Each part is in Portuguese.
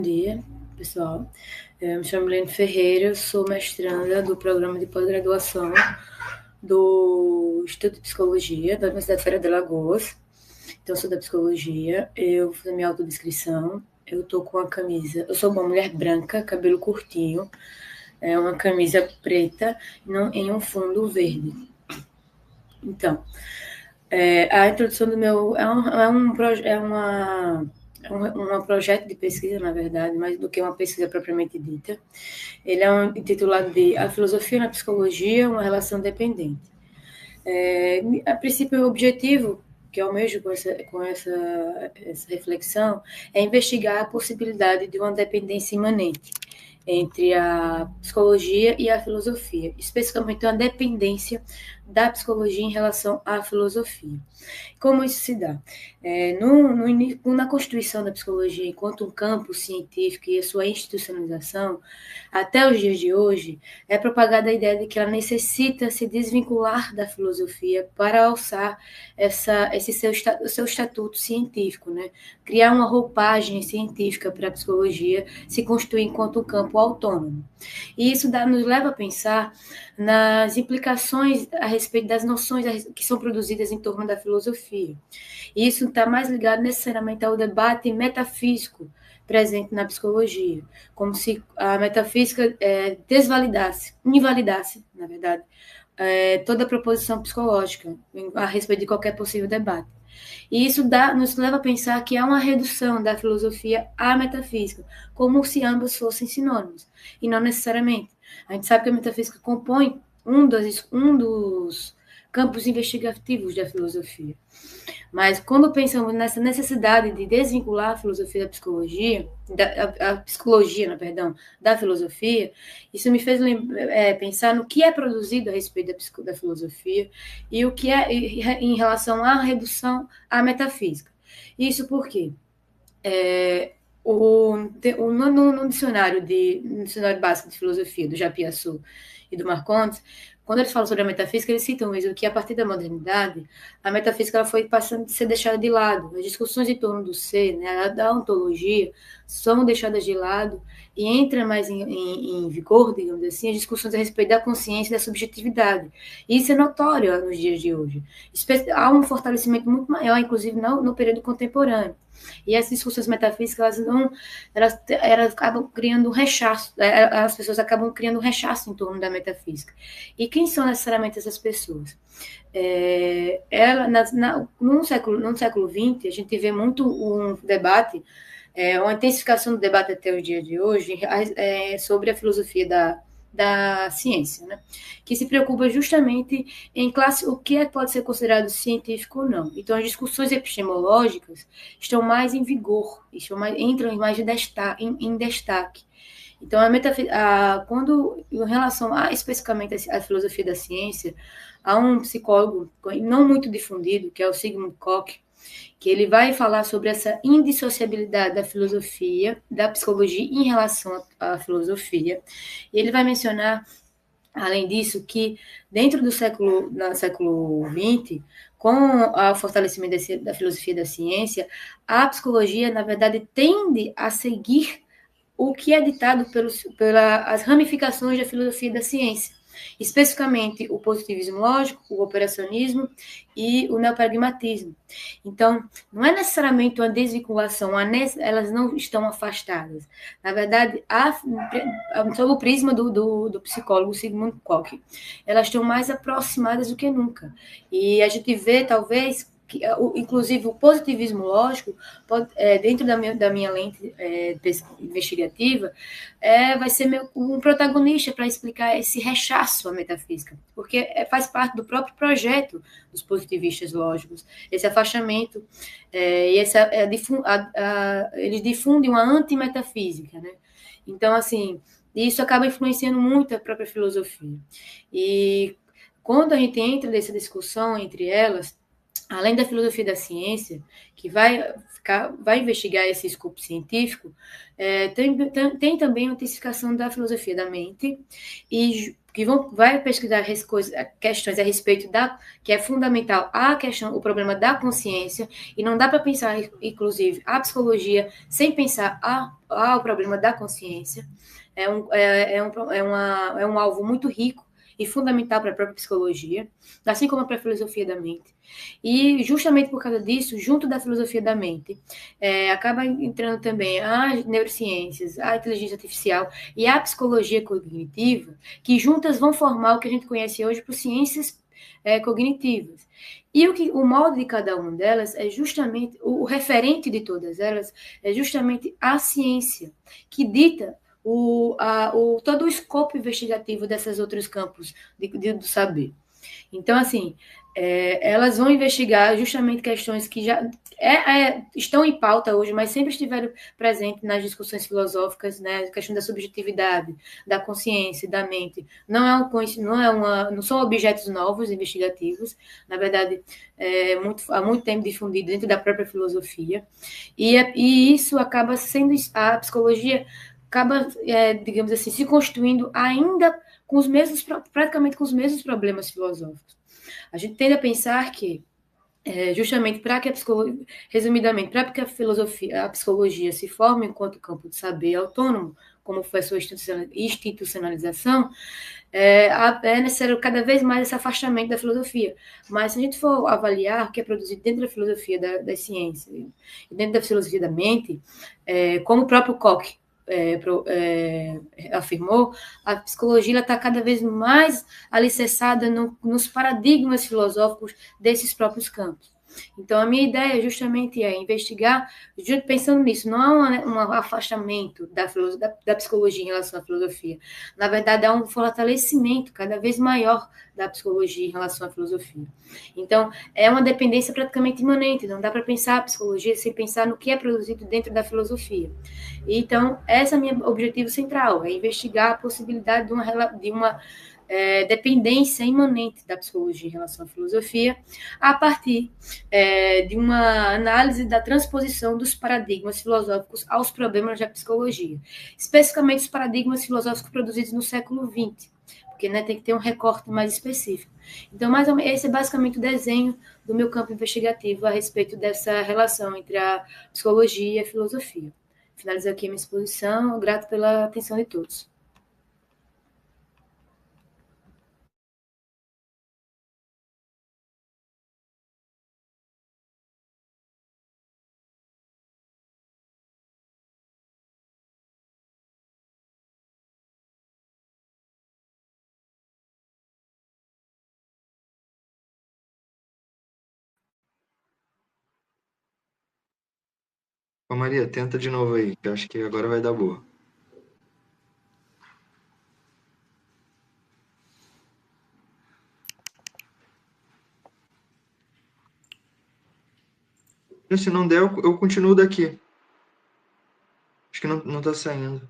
Bom dia, pessoal. Eu me chamo Helene Ferreira, eu sou mestranda do programa de pós-graduação do Instituto de Psicologia da Universidade Federal de Alagoas. Então, eu sou da psicologia, eu vou fazer minha autodescrição. Eu tô com a camisa, eu sou uma mulher branca, cabelo curtinho, uma camisa preta em um fundo verde. Então, a introdução do meu um projeto de pesquisa, na verdade, mais do que uma pesquisa propriamente dita. Ele é intitulado de A Filosofia na Psicologia, uma relação dependente. A princípio, o objetivo que eu almejo com essa reflexão é investigar a possibilidade de uma dependência imanente entre a psicologia e a filosofia, especificamente uma dependência da psicologia em relação à filosofia. Como isso se dá? Na constituição da psicologia enquanto um campo científico e a sua institucionalização, até os dias de hoje, é propagada a ideia de que ela necessita se desvincular da filosofia para alçar o seu estatuto científico, né? Criar uma roupagem científica para a psicologia se constituir enquanto um campo autônomo. E isso nos leva a pensar nas implicações a respeito das noções que são produzidas em torno da filosofia. E isso está mais ligado necessariamente ao debate metafísico presente na psicologia, como se a metafísica invalidasse, na verdade, toda a proposição psicológica a respeito de qualquer possível debate. E isso nos leva a pensar que há uma redução da filosofia à metafísica, como se ambas fossem sinônimos, e não necessariamente. A gente sabe que a metafísica compõe um dos campos investigativos da filosofia. Mas quando pensamos nessa necessidade de desvincular a filosofia da psicologia, a psicologia, perdão, da filosofia, isso me fez pensar no que é produzido a respeito da filosofia e o que é em relação à redução à metafísica. Isso porque no dicionário básico de filosofia do Japiaçu e do Marcondes, quando eles falam sobre a metafísica, eles citam mesmo que a partir da modernidade, a metafísica ela foi passando a ser deixada de lado. As discussões em torno do ser, né, da ontologia, são deixadas de lado e entra mais em vigor, digamos assim, as discussões a respeito da consciência e da subjetividade. E isso é notório nos dias de hoje. Há um fortalecimento muito maior, inclusive no período contemporâneo. E essas discussões metafísicas, elas acabam criando um rechaço, as pessoas acabam criando um rechaço em torno da metafísica. E quem são necessariamente essas pessoas? No século XX, a gente vê muito um debate, uma intensificação do debate até o dia de hoje sobre a filosofia da ciência, né? Que se preocupa justamente em o que pode ser considerado científico ou não. Então, as discussões epistemológicas estão mais em vigor, entram mais em destaque. Então, quando, em relação especificamente à filosofia da ciência, há um psicólogo não muito difundido, que é o Sigmund Koch, que ele vai falar sobre essa indissociabilidade da filosofia, da psicologia em relação à filosofia. E ele vai mencionar, além disso, que dentro no século XX, com o fortalecimento da filosofia da ciência, a psicologia, na verdade, tende a seguir o que é ditado pelas ramificações da filosofia da ciência, especificamente o positivismo lógico, o operacionismo e o neopragmatismo. Então, não é necessariamente uma desvinculação, elas não estão afastadas. Na verdade, sob o prisma do psicólogo Sigmund Koch, elas estão mais aproximadas do que nunca. E a gente vê, talvez, inclusive o positivismo lógico, dentro da minha lente investigativa, vai ser um protagonista para explicar esse rechaço à metafísica, porque faz parte do próprio projeto dos positivistas lógicos, esse afastamento, eles difundem uma antimetafísica, né? Então, assim, isso acaba influenciando muito a própria filosofia. E quando a gente entra nessa discussão entre elas, além da filosofia da ciência, que vai investigar esse escopo científico, tem também a intensificação da filosofia da mente, e que vai pesquisar questões a respeito que é fundamental o problema da consciência, e não dá para pensar, inclusive, a psicologia sem pensar o problema da consciência. É um alvo muito rico e fundamental para a própria psicologia, assim como para a filosofia da mente. E justamente por causa disso, junto da filosofia da mente, acaba entrando também as neurociências, a inteligência artificial e a psicologia cognitiva, que juntas vão formar o que a gente conhece hoje por ciências cognitivas. E o molde de cada uma delas é justamente, o referente de todas elas é justamente a ciência, que dita todo o escopo investigativo desses outros campos do saber. Então, assim, elas vão investigar justamente questões que já estão em pauta hoje, mas sempre estiveram presentes nas discussões filosóficas, né? A questão da subjetividade, da consciência, da mente. Não são objetos novos investigativos, na verdade, há muito tempo difundido dentro da própria filosofia, e isso acaba sendo a psicologia acaba, digamos assim, se construindo ainda praticamente com os mesmos problemas filosóficos. A gente tende a pensar que, justamente para que resumidamente, para que a psicologia se forme enquanto campo de saber autônomo, como foi a sua institucionalização, é necessário cada vez mais esse afastamento da filosofia. Mas se a gente for avaliar o que é produzido dentro da filosofia da ciência e dentro da filosofia da mente, como o próprio Koch afirmou, a psicologia está cada vez mais alicerçada nos paradigmas filosóficos desses próprios campos. Então, a minha ideia justamente é investigar, pensando nisso, não é um afastamento da psicologia em relação à filosofia. Na verdade, é um fortalecimento cada vez maior da psicologia em relação à filosofia. Então, é uma dependência praticamente imanente, não dá para pensar a psicologia sem pensar no que é produzido dentro da filosofia. Então, esse é o meu objetivo central, é investigar a possibilidade de uma dependência imanente da psicologia em relação à filosofia, a partir de uma análise da transposição dos paradigmas filosóficos aos problemas da psicologia, especificamente os paradigmas filosóficos produzidos no século XX, porque tem que ter um recorte mais específico. Então, esse é basicamente o desenho do meu campo investigativo a respeito dessa relação entre a psicologia e a filosofia. Finalizo aqui a minha exposição, grato pela atenção de todos. Ô Maria, tenta de novo aí, que eu acho que agora vai dar boa. E se não der, eu continuo daqui. Acho que não tá saindo.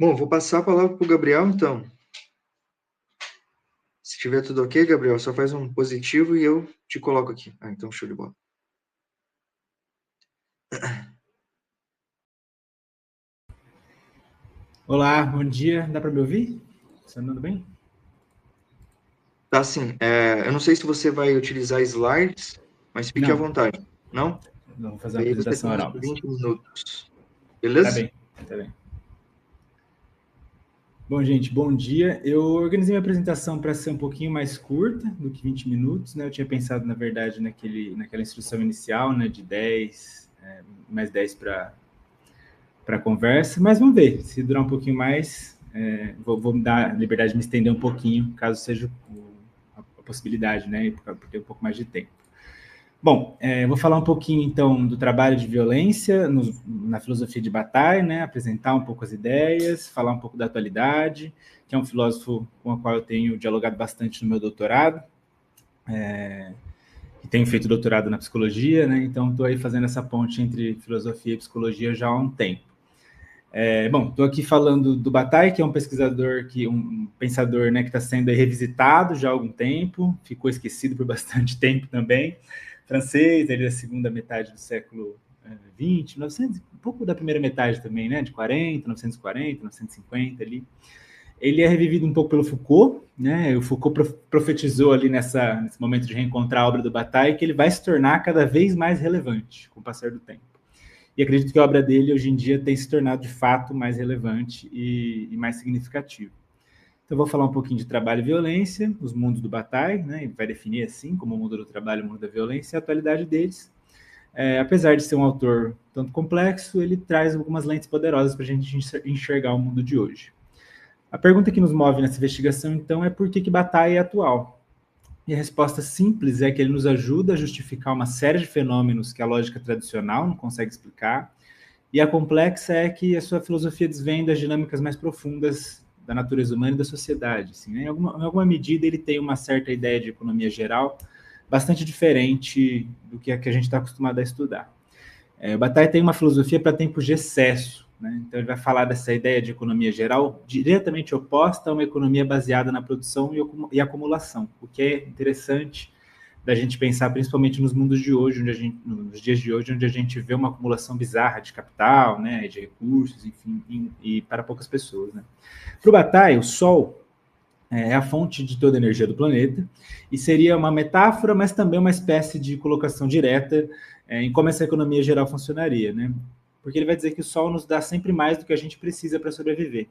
Bom, vou passar a palavra para o Gabriel, então. Se tiver tudo ok, Gabriel, só faz um positivo e eu te coloco aqui. Então show de bola. Olá, bom dia. Dá para me ouvir? Está andando bem? Tá sim. Eu não sei se você vai utilizar slides, mas fique à vontade. Não? Não, vou fazer uma Aí você apresentação tem oral. 20 minutos. Tá Beleza? bem, tá bem. Bom, gente, bom dia. Eu organizei minha apresentação para ser um pouquinho mais curta do que 20 minutos, né? Eu tinha pensado, na verdade, naquela instrução inicial, né, de 10, mais 10 para a conversa, mas vamos ver. Se durar um pouquinho mais, vou me dar a liberdade de me estender um pouquinho, caso seja a possibilidade, né, por ter um pouco mais de tempo. Bom, vou falar um pouquinho, então, do trabalho de violência na filosofia de Bataille, né? Apresentar um pouco as ideias, falar um pouco da atualidade, que é um filósofo com o qual eu tenho dialogado bastante no meu doutorado, e tenho feito doutorado na psicologia, né? Então, estou aí fazendo essa ponte entre filosofia e psicologia já há um tempo. Bom, estou aqui falando do Bataille, que é um pesquisador, um pensador, né, que está sendo revisitado já há algum tempo, ficou esquecido por bastante tempo também. francês, ele é da segunda metade do século XX, 900, um pouco da primeira metade também, né, de 1940, 1950 ali. Ele é revivido um pouco pelo Foucault, né? O Foucault profetizou ali nesse momento de reencontrar a obra do Bataille que ele vai se tornar cada vez mais relevante com o passar do tempo. E acredito que a obra dele, hoje em dia, tem se tornado, de fato, mais relevante e mais significativa. Então, eu vou falar um pouquinho de trabalho e violência, os mundos do Bataille, né? Ele vai definir assim, como o mundo do trabalho e o mundo da violência, e a atualidade deles. Apesar de ser um autor tanto complexo, ele traz algumas lentes poderosas para a gente enxergar o mundo de hoje. A pergunta que nos move nessa investigação, então, é por que Bataille é atual? E a resposta simples é que ele nos ajuda a justificar uma série de fenômenos que a lógica tradicional não consegue explicar, e a complexa é que a sua filosofia desvenda as dinâmicas mais profundas da natureza humana e da sociedade. Assim, né? Em alguma medida, ele tem uma certa ideia de economia geral bastante diferente do que a gente está acostumado a estudar. O Bataille tem uma filosofia para tempos de excesso, né? Então, ele vai falar dessa ideia de economia geral diretamente oposta a uma economia baseada na produção e acumulação, o que é interessante da gente pensar, principalmente nos mundos de hoje, nos dias de hoje, onde a gente vê uma acumulação bizarra de capital, né, de recursos, enfim, e para poucas pessoas, né? Para o Bataille, o Sol é a fonte de toda a energia do planeta e seria uma metáfora, mas também uma espécie de colocação direta em como essa economia geral funcionaria, né? Porque ele vai dizer que o Sol nos dá sempre mais do que a gente precisa para sobreviver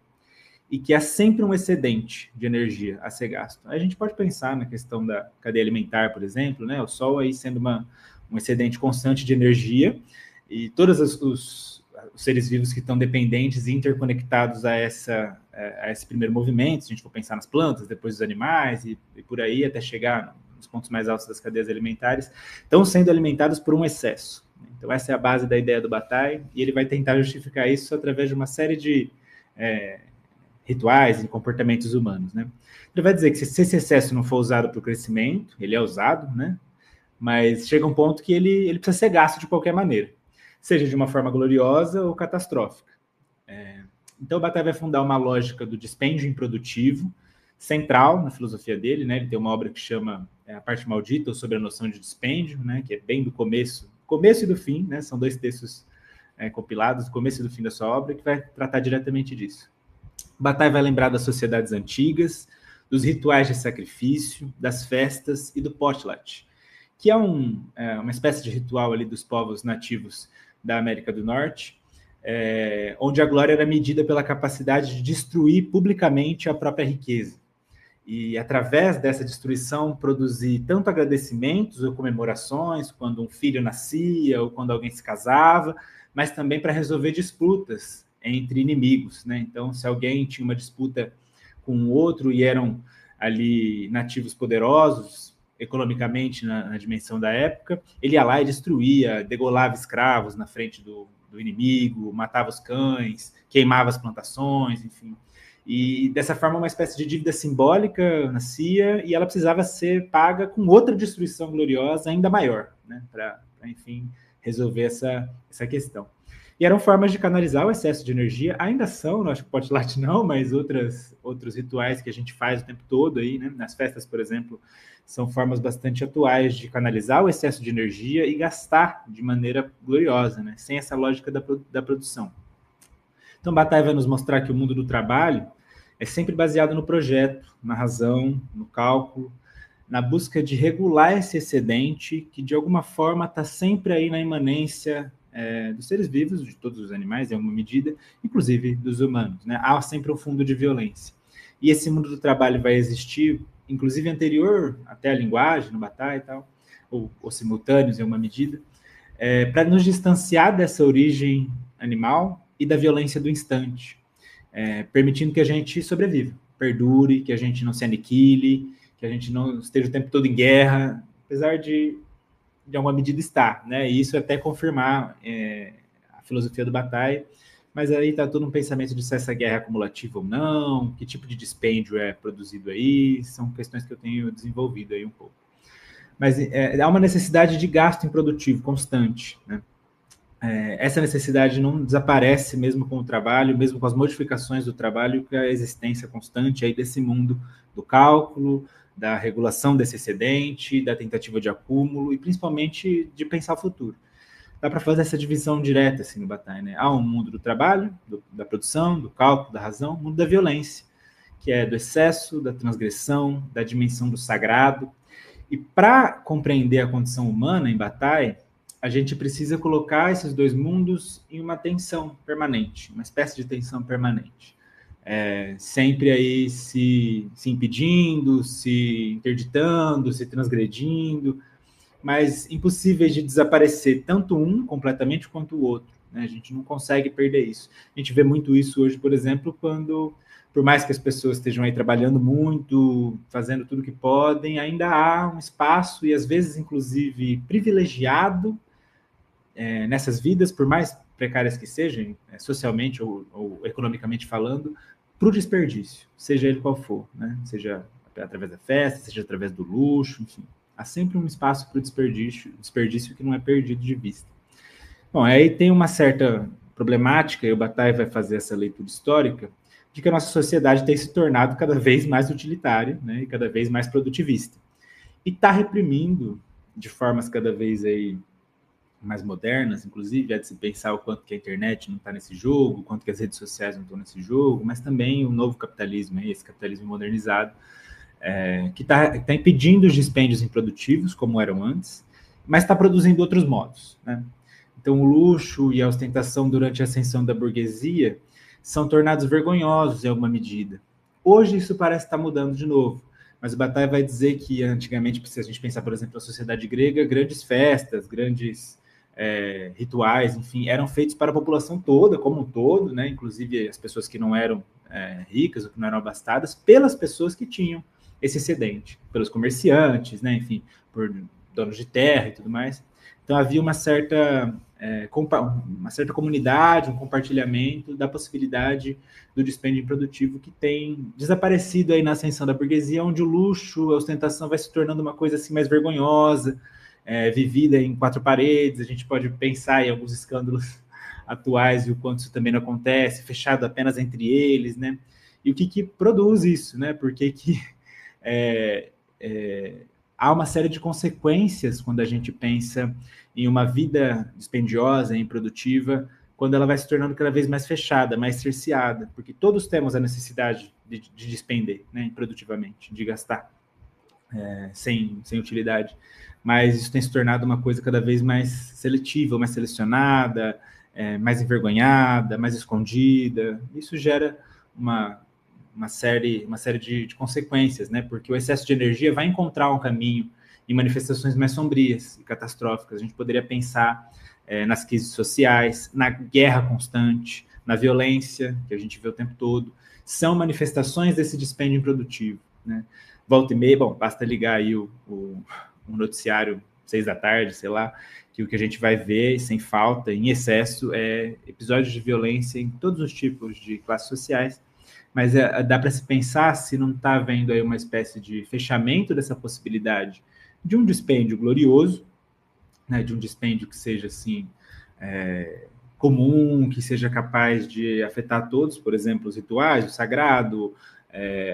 e que há sempre um excedente de energia a ser gasto. A gente pode pensar na questão da cadeia alimentar, por exemplo, né? O Sol aí sendo um excedente constante de energia e todos os seres vivos que estão dependentes e interconectados a esse primeiro movimento, se a gente for pensar nas plantas, depois os animais e por aí até chegar nos pontos mais altos das cadeias alimentares, estão sendo alimentados por um excesso. Então, essa é a base da ideia do Bataille, e ele vai tentar justificar isso através de uma série de rituais e comportamentos humanos, né? Ele vai dizer que se esse excesso não for usado para o crescimento, ele é usado, né? Mas chega um ponto que ele precisa ser gasto de qualquer maneira, seja de uma forma gloriosa ou catastrófica. Então, o Bataille vai fundar uma lógica do dispêndio improdutivo, central na filosofia dele, né? Ele tem uma obra que chama A Parte Maldita, ou sobre a noção de dispêndio, né? Que é bem do começo e do fim, né? São dois textos compilados, do começo e do fim da sua obra, que vai tratar diretamente disso. Bataille vai lembrar das sociedades antigas, dos rituais de sacrifício, das festas e do potlatch, que é uma espécie de ritual ali dos povos nativos da América do Norte, onde a glória era medida pela capacidade de destruir publicamente a própria riqueza. E, através dessa destruição, produzir tanto agradecimentos ou comemorações, quando um filho nascia ou quando alguém se casava, mas também para resolver disputas entre inimigos, né? Então, se alguém tinha uma disputa com o outro e eram ali nativos poderosos, economicamente na dimensão da época, ele ia lá e destruía, degolava escravos na frente do inimigo, matava os cães, queimava as plantações, enfim. E dessa forma uma espécie de dívida simbólica nascia e ela precisava ser paga com outra destruição gloriosa ainda maior, né? Para, enfim, resolver essa questão. E eram formas de canalizar o excesso de energia, ainda são, não acho que potlatch não, mas outros rituais que a gente faz o tempo todo aí, né? Nas festas, por exemplo, são formas bastante atuais de canalizar o excesso de energia e gastar de maneira gloriosa, né? Sem essa lógica da produção. Então, Bataille vai nos mostrar que o mundo do trabalho é sempre baseado no projeto, na razão, no cálculo, na busca de regular esse excedente que, de alguma forma, está sempre aí na imanência dos seres vivos, de todos os animais, em alguma medida, inclusive dos humanos, né? Há sempre um fundo de violência. E esse mundo do trabalho vai existir, inclusive anterior até a linguagem, no Bataille e tal, ou simultâneos em alguma medida, para nos distanciar dessa origem animal e da violência do instante, permitindo que a gente sobreviva, perdure, que a gente não se aniquile, que a gente não esteja o tempo todo em guerra, apesar de alguma medida estar, né? E isso é até confirmar a filosofia do Bataille, mas aí está todo um pensamento de se essa guerra é acumulativa ou não, que tipo de dispêndio é produzido aí, são questões que eu tenho desenvolvido aí um pouco. Mas há uma necessidade de gasto improdutivo constante, né? Essa necessidade não desaparece mesmo com o trabalho, mesmo com as modificações do trabalho, que é a existência constante aí desse mundo do cálculo, da regulação desse excedente, da tentativa de acúmulo e principalmente de pensar o futuro. Dá para fazer essa divisão direta assim, no Bataille, né? Há um mundo do trabalho, da produção, do cálculo, da razão, um mundo da violência, que é do excesso, da transgressão, da dimensão do sagrado. E para compreender a condição humana em Bataille, a gente precisa colocar esses dois mundos em uma tensão permanente, uma espécie de tensão permanente. Sempre aí se impedindo, se interditando, se transgredindo, mas impossíveis de desaparecer tanto um completamente quanto o outro, né? A gente não consegue perder isso. A gente vê muito isso hoje, por exemplo, quando, por mais que as pessoas estejam aí trabalhando muito, fazendo tudo que podem, ainda há um espaço, e às vezes, inclusive, privilegiado nessas vidas, por mais precárias que sejam, socialmente ou economicamente falando, para o desperdício, seja ele qual for, né? Seja através da festa, seja através do luxo, enfim. Há sempre um espaço para o desperdício que não é perdido de vista. Bom, aí tem uma certa problemática, e o Bataille vai fazer essa leitura histórica, de que a nossa sociedade tem se tornado cada vez mais utilitária, né, e cada vez mais produtivista. E está reprimindo, de formas cada vez aí mais modernas, inclusive, é de se pensar o quanto que a internet não está nesse jogo, o quanto que as redes sociais não estão nesse jogo, mas também o novo capitalismo, esse capitalismo modernizado, que está impedindo os dispêndios improdutivos, como eram antes, mas está produzindo outros modos, né? Então, o luxo e a ostentação durante a ascensão da burguesia são tornados vergonhosos em alguma medida. Hoje, isso parece estar mudando de novo, mas o Bataille vai dizer que, antigamente, se a gente pensar, por exemplo, na sociedade grega, grandes festas, grandes rituais, enfim, eram feitos para a população toda, como um todo, né? Inclusive as pessoas que não eram ricas ou que não eram abastadas, pelas pessoas que tinham esse excedente, pelos comerciantes, né? Enfim, por donos de terra e tudo mais. Então havia uma certa comunidade, um compartilhamento da possibilidade do dispêndio improdutivo que tem desaparecido aí na ascensão da burguesia, onde o luxo, a ostentação vai se tornando uma coisa assim mais vergonhosa, vivida em quatro paredes. A gente pode pensar em alguns escândalos atuais e o quanto isso também não acontece, fechado apenas entre eles, né? E o que produz isso, né? Porque há uma série de consequências quando a gente pensa em uma vida dispendiosa e improdutiva, quando ela vai se tornando cada vez mais fechada, mais cerceada, porque todos temos a necessidade de despender, né, improdutivamente, de gastar sem utilidade, mas isso tem se tornado uma coisa cada vez mais seletiva, mais selecionada, mais envergonhada, mais escondida. Isso gera uma série de consequências, né? Porque o excesso de energia vai encontrar um caminho em manifestações mais sombrias e catastróficas. A gente poderia pensar nas crises sociais, na guerra constante, na violência que a gente vê o tempo todo. São manifestações desse dispêndio improdutivo, né? Volta e meia, bom, basta ligar aí o noticiário 6 da tarde, sei lá, que o que a gente vai ver, sem falta, em excesso, é episódios de violência em todos os tipos de classes sociais. Mas dá para se pensar se não está havendo aí uma espécie de fechamento dessa possibilidade de um dispêndio glorioso, né, de um dispêndio que seja assim comum, que seja capaz de afetar todos, por exemplo, os rituais, o sagrado,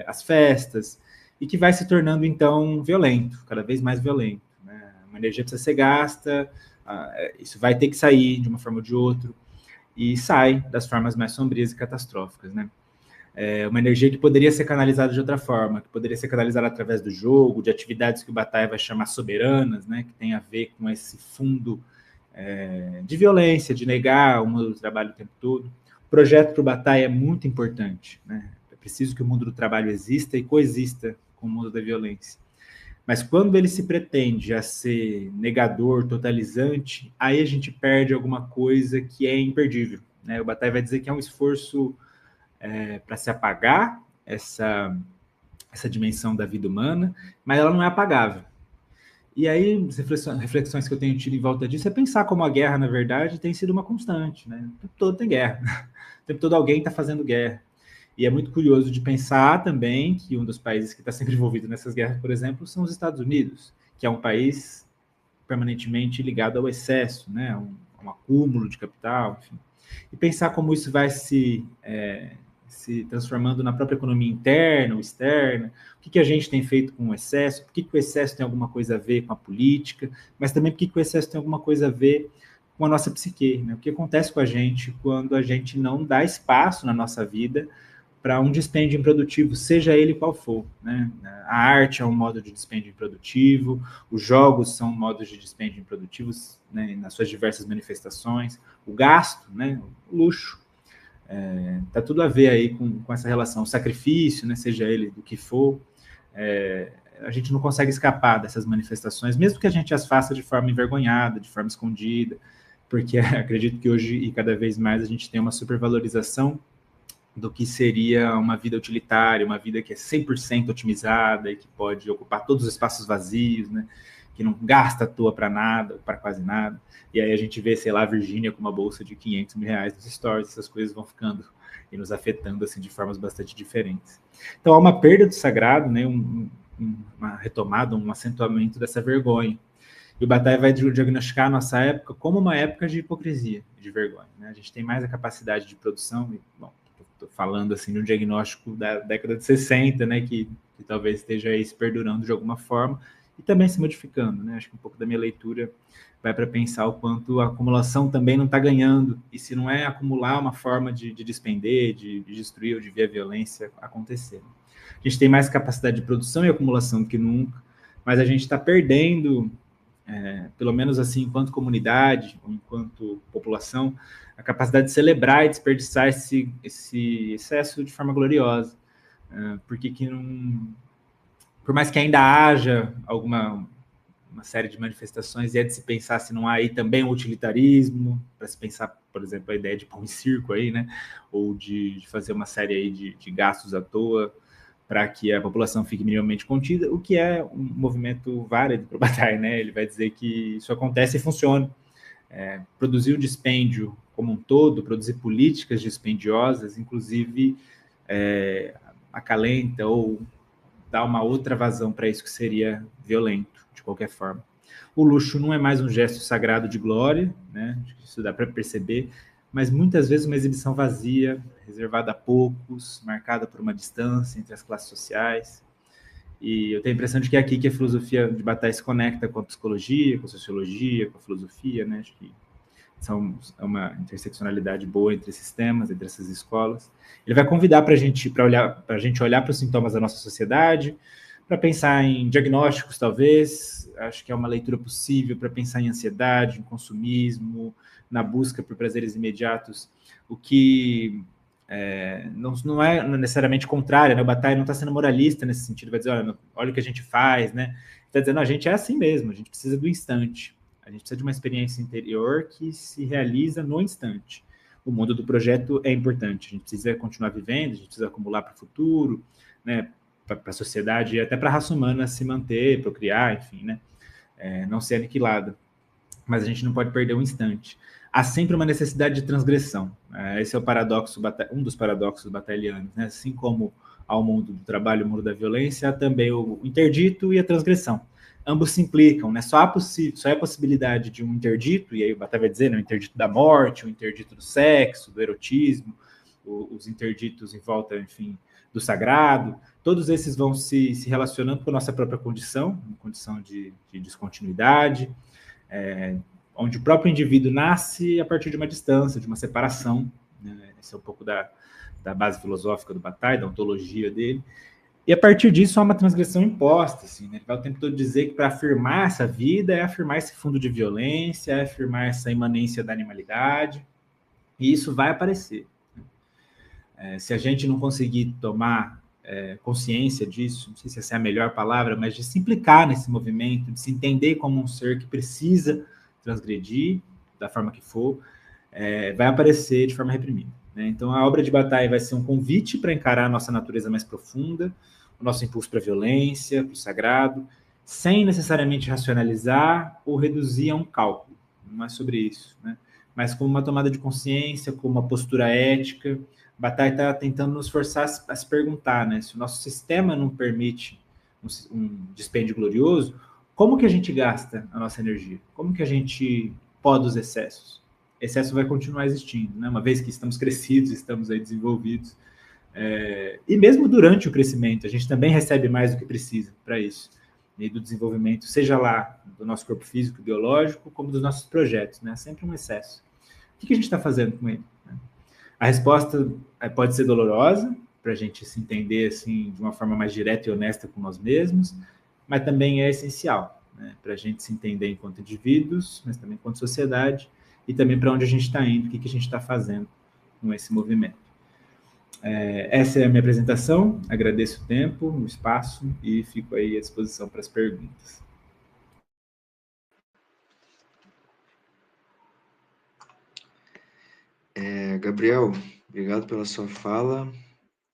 as festas, e que vai se tornando então violento, cada vez mais violento, né? Uma energia precisa ser gasta, isso vai ter que sair de uma forma ou de outra, e sai das formas mais sombrias e catastróficas, né? Uma energia que poderia ser canalizada de outra forma, que poderia ser canalizada através do jogo, de atividades que o Bataille vai chamar soberanas, né, que tem a ver com esse fundo de violência, de negar o mundo do trabalho o tempo todo. O projeto para o Bataille é muito importante, né? É preciso que o mundo do trabalho exista e coexista com o mundo da violência. Mas quando ele se pretende a ser negador, totalizante, aí a gente perde alguma coisa que é imperdível, né? O Bataille vai dizer que é um esforço para se apagar essa dimensão da vida humana, mas ela não é apagável. E aí, as reflexões que eu tenho tido em volta disso é pensar como a guerra, na verdade, tem sido uma constante, né? O tempo todo tem guerra, o tempo todo alguém está fazendo guerra. E é muito curioso de pensar também que um dos países que está sempre envolvido nessas guerras, por exemplo, são os Estados Unidos, que é um país permanentemente ligado ao excesso, né? Um acúmulo de capital, enfim. E pensar como isso vai se se transformando na própria economia interna ou externa, o que a gente tem feito com o excesso, por que o excesso tem alguma coisa a ver com a política, mas também por que o excesso tem alguma coisa a ver com a nossa psique, né? O que acontece com a gente quando a gente não dá espaço na nossa vida para um dispêndio improdutivo, seja ele qual for, né? A arte é um modo de dispêndio improdutivo, os jogos são modos de dispêndio improdutivos, né, nas suas diversas manifestações, o gasto, né, o luxo, tá tudo a ver aí com essa relação, o sacrifício, né, seja ele do que for, a gente não consegue escapar dessas manifestações, mesmo que a gente as faça de forma envergonhada, de forma escondida, porque acredito que hoje e cada vez mais a gente tem uma supervalorização do que seria uma vida utilitária, uma vida que é 100% otimizada e que pode ocupar todos os espaços vazios, né? Que não gasta à toa para nada, para quase nada. E aí a gente vê, sei lá, a Virgínia com uma bolsa de 500 mil reais nos stories, essas coisas vão ficando e nos afetando assim, de formas bastante diferentes. Então há uma perda do sagrado, né? Uma retomada, um acentuamento dessa vergonha. E o Bataille vai diagnosticar a nossa época como uma época de hipocrisia, de vergonha, né? A gente tem mais a capacidade de produção, e, bom, estou falando assim de um diagnóstico da década de 60, né, que talvez esteja aí se perdurando de alguma forma e também se modificando, né? Acho que um pouco da minha leitura vai para pensar o quanto a acumulação também não está ganhando, e se não é acumular uma forma de despender, de destruir ou de ver a violência acontecer. A gente tem mais capacidade de produção e acumulação do que nunca, mas a gente está perdendo, pelo menos assim, enquanto comunidade, ou enquanto população, a capacidade de celebrar e desperdiçar esse excesso de forma gloriosa. Porque que não... Por mais que ainda haja uma série de manifestações, e é de se pensar se não há aí também o utilitarismo, para se pensar, por exemplo, a ideia de pão e circo aí, né? Ou de fazer uma série aí de gastos à toa, para que a população fique minimamente contida, o que é um movimento válido para o Bataille, né? Ele vai dizer que isso acontece e funciona. Produzir o dispêndio como um todo, produzir políticas dispendiosas, inclusive acalenta ou dá uma outra vazão para isso que seria violento, de qualquer forma. O luxo não é mais um gesto sagrado de glória, né? Isso dá para perceber, mas muitas vezes uma exibição vazia, reservada a poucos, marcada por uma distância entre as classes sociais. E eu tenho a impressão de que é aqui que a filosofia de Bataille se conecta com a psicologia, com a sociologia, com a filosofia, né? Acho que é uma interseccionalidade boa entre esses temas, entre essas escolas. Ele vai convidar para a gente olhar para os sintomas da nossa sociedade, para pensar em diagnósticos, talvez. Acho que é uma leitura possível para pensar em ansiedade, em consumismo, na busca por prazeres imediatos, o que não é necessariamente contrário, né? O Bataille não está sendo moralista nesse sentido, vai dizer, olha o que a gente faz, né? Está dizendo, a gente é assim mesmo, a gente precisa do instante. A gente precisa de uma experiência interior que se realiza no instante. O mundo do projeto é importante. A gente precisa continuar vivendo, a gente precisa acumular para o futuro, né, para a sociedade e até para a raça humana se manter, procriar, enfim, né, não ser aniquilada. Mas a gente não pode perder um instante. Há sempre uma necessidade de transgressão. Esse é o paradoxo, um dos paradoxos batailianos, né? Assim como há o mundo do trabalho, o mundo da violência, há também o interdito e a transgressão. Ambos se implicam, né? Só é a possibilidade de um interdito, e aí o Bataille vai dizer, né, o interdito da morte, o interdito do sexo, do erotismo, os interditos em volta, enfim, do sagrado, todos esses vão se relacionando com a nossa própria condição, uma condição de descontinuidade, onde o próprio indivíduo nasce a partir de uma distância, de uma separação, né? Esse é um pouco da base filosófica do Bataille, da ontologia dele. E a partir disso há uma transgressão imposta, assim, né? Ele vai o tempo todo dizer que para afirmar essa vida é afirmar esse fundo de violência, é afirmar essa imanência da animalidade, e isso vai aparecer. Se a gente não conseguir tomar consciência disso, não sei se essa é a melhor palavra, mas de se implicar nesse movimento, de se entender como um ser que precisa transgredir, da forma que for, vai aparecer de forma reprimida, né? Então a obra de Bataille vai ser um convite para encarar a nossa natureza mais profunda, o nosso impulso para a violência, para o sagrado, sem necessariamente racionalizar ou reduzir a um cálculo. Não é sobre isso, né? Mas como uma tomada de consciência, como uma postura ética. Bataille está tentando nos forçar a se perguntar, né? Se o nosso sistema não permite um dispêndio glorioso, como que a gente gasta a nossa energia? Como que a gente poda os excessos? Excesso vai continuar existindo, né? Uma vez que estamos crescidos, estamos aí desenvolvidos, E mesmo durante o crescimento, a gente também recebe mais do que precisa para isso, e do desenvolvimento, seja lá do nosso corpo físico, biológico, como dos nossos projetos, né? Sempre um excesso. O que a gente está fazendo com ele? A resposta pode ser dolorosa, para a gente se entender assim, de uma forma mais direta e honesta com nós mesmos, mas também é essencial, né? Para a gente se entender enquanto indivíduos, mas também enquanto sociedade, e também para onde a gente está indo, o que a gente está fazendo com esse movimento. Essa é a minha apresentação, agradeço o tempo, o espaço e fico aí à disposição para as perguntas. Gabriel, obrigado pela sua fala.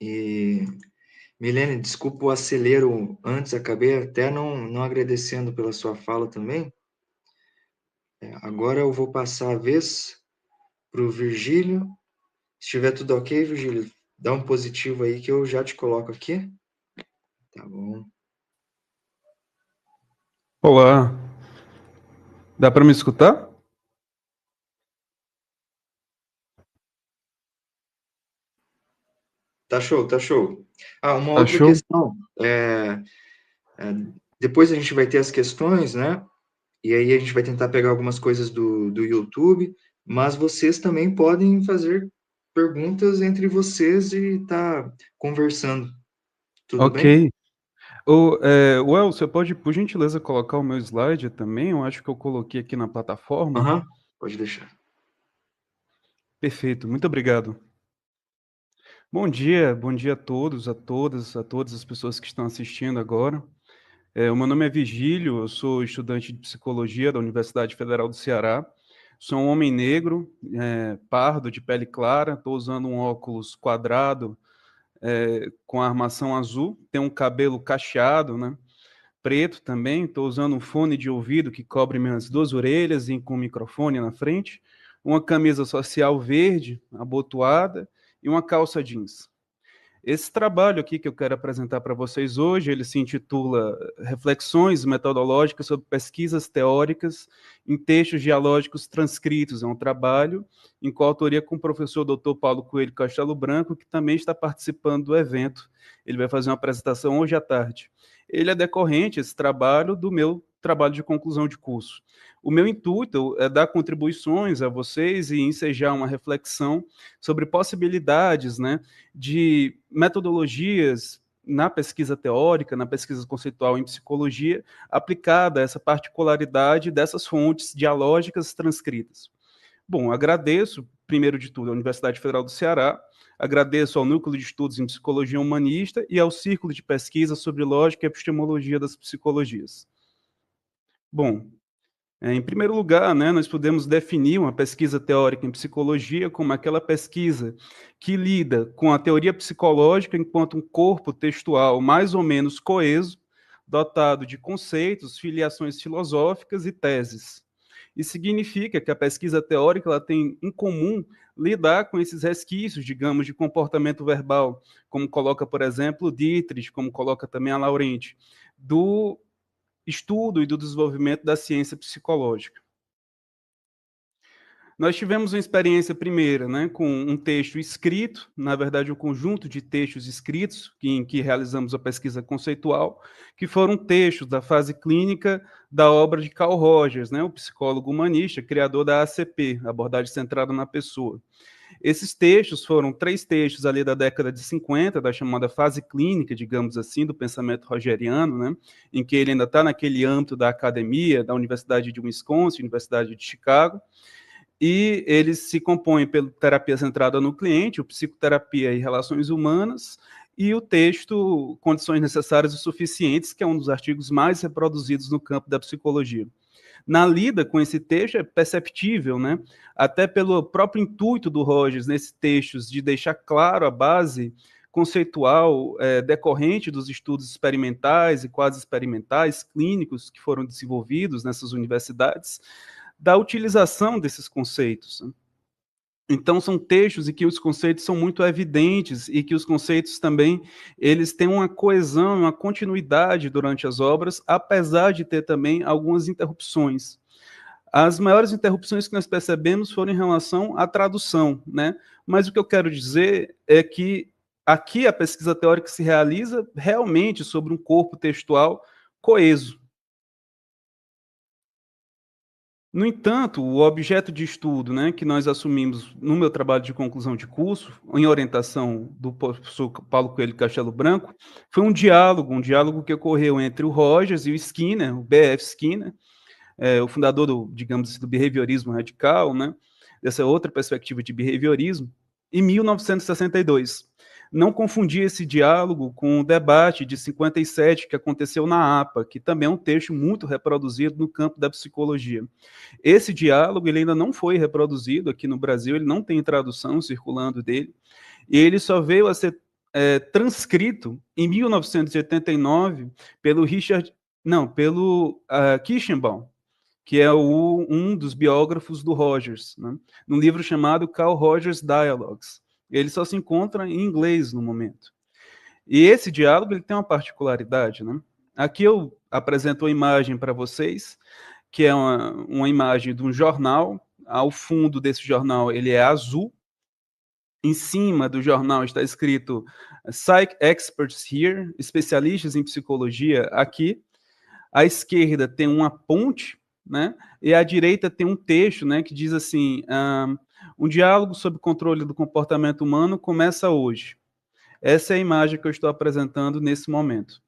E, Milene, desculpa o acelero antes, acabei até não agradecendo pela sua fala também. Agora eu vou passar a vez para o Virgílio. Se estiver tudo ok, Virgílio, dá um positivo aí que eu já te coloco aqui. Tá bom. Olá. Dá para me escutar? Tá show, tá show. Uma Tá outra show? questão. Depois a gente vai ter as questões, né? E aí a gente vai tentar pegar algumas coisas do YouTube, mas vocês também podem fazer perguntas entre vocês e tá conversando. Tudo bem? Ok. Well, você pode, por gentileza, colocar o meu slide também? Eu acho que eu coloquei aqui na plataforma. Aham, pode deixar. Perfeito, muito obrigado. Bom dia a todos, a todas as pessoas que estão assistindo agora. O meu nome é Virgílio, eu sou estudante de psicologia da Universidade Federal do Ceará. Sou um homem negro, pardo, de pele clara, estou usando um óculos quadrado com a armação azul, tenho um cabelo cacheado, né? Preto também, estou usando um fone de ouvido que cobre minhas 2 orelhas e com um microfone na frente, uma camisa social verde, abotoada e uma calça jeans. Esse trabalho aqui que eu quero apresentar para vocês hoje, ele se intitula Reflexões Metodológicas sobre Pesquisas Teóricas em Textos Dialógicos Transcritos. É um trabalho em coautoria com o professor Dr. Paulo Coelho Castelo Branco, que também está participando do evento. Ele vai fazer uma apresentação hoje à tarde. Ele é decorrente, esse trabalho, do meu trabalho de conclusão de curso. O meu intuito é dar contribuições a vocês e ensejar uma reflexão sobre possibilidades, né, de metodologias na pesquisa teórica, na pesquisa conceitual em psicologia, aplicada a essa particularidade dessas fontes dialógicas transcritas. Bom, agradeço, primeiro de tudo, à Universidade Federal do Ceará, agradeço ao Núcleo de Estudos em Psicologia Humanista e ao Círculo de Pesquisa sobre Lógica e Epistemologia das Psicologias. Bom, em primeiro lugar, né, nós podemos definir uma pesquisa teórica em psicologia como aquela pesquisa que lida com a teoria psicológica enquanto um corpo textual mais ou menos coeso, dotado de conceitos, filiações filosóficas e teses. Isso significa que a pesquisa teórica ela tem em comum lidar com esses resquícios, digamos, de comportamento verbal, como coloca, por exemplo, o Dietrich, como coloca também a Laurenti, do estudo e do desenvolvimento da ciência psicológica. Nós tivemos uma experiência primeira, né, com um texto escrito, na verdade um conjunto de textos escritos em que realizamos a pesquisa conceitual, que foram textos da fase clínica da obra de Carl Rogers, né, o psicólogo humanista, criador da ACP, abordagem centrada na pessoa. Esses textos foram 3 textos ali da década de 50, da chamada fase clínica, digamos assim, do pensamento rogeriano, né, em que ele ainda está naquele âmbito da academia, da Universidade de Wisconsin, Universidade de Chicago, e eles se compõem pela terapia centrada no cliente, o psicoterapia e relações humanas, e o texto Condições Necessárias e Suficientes, que é um dos artigos mais reproduzidos no campo da psicologia. Na lida com esse texto é perceptível, né, até pelo próprio intuito do Rogers nesses textos de deixar claro a base conceitual decorrente dos estudos experimentais e quase experimentais, clínicos, que foram desenvolvidos nessas universidades, da utilização desses conceitos. Então, são textos em que os conceitos são muito evidentes e que os conceitos também eles têm uma coesão, uma continuidade durante as obras, apesar de ter também algumas interrupções. As maiores interrupções que nós percebemos foram em relação à tradução, né? Mas o que eu quero dizer é que aqui a pesquisa teórica se realiza realmente sobre um corpo textual coeso. No entanto, o objeto de estudo, né, que nós assumimos no meu trabalho de conclusão de curso, em orientação do professor Paulo Coelho Castelo Branco, foi um diálogo que ocorreu entre o Rogers e o Skinner, o B.F. Skinner, o fundador do, digamos assim, do behaviorismo radical, né, dessa outra perspectiva de behaviorismo, em 1962. Não confundir esse diálogo com o debate de 57 que aconteceu na APA, que também é um texto muito reproduzido no campo da psicologia. Esse diálogo ele ainda não foi reproduzido aqui no Brasil, ele não tem tradução circulando dele, e ele só veio a ser transcrito em 1989 pelo Kirschenbaum, que é um dos biógrafos do Rogers, né, num livro chamado Carl Rogers Dialogues. Ele só se encontra em inglês no momento. E esse diálogo ele tem uma particularidade, né? Aqui eu apresento uma imagem para vocês, que é uma imagem de um jornal. Ao fundo desse jornal ele é azul. Em cima do jornal está escrito Psych Experts Here, especialistas em psicologia aqui. À esquerda tem uma ponte, né? E à direita tem um texto, né, que diz assim: um diálogo sobre controle do comportamento humano começa hoje. Essa é a imagem que eu estou apresentando nesse momento.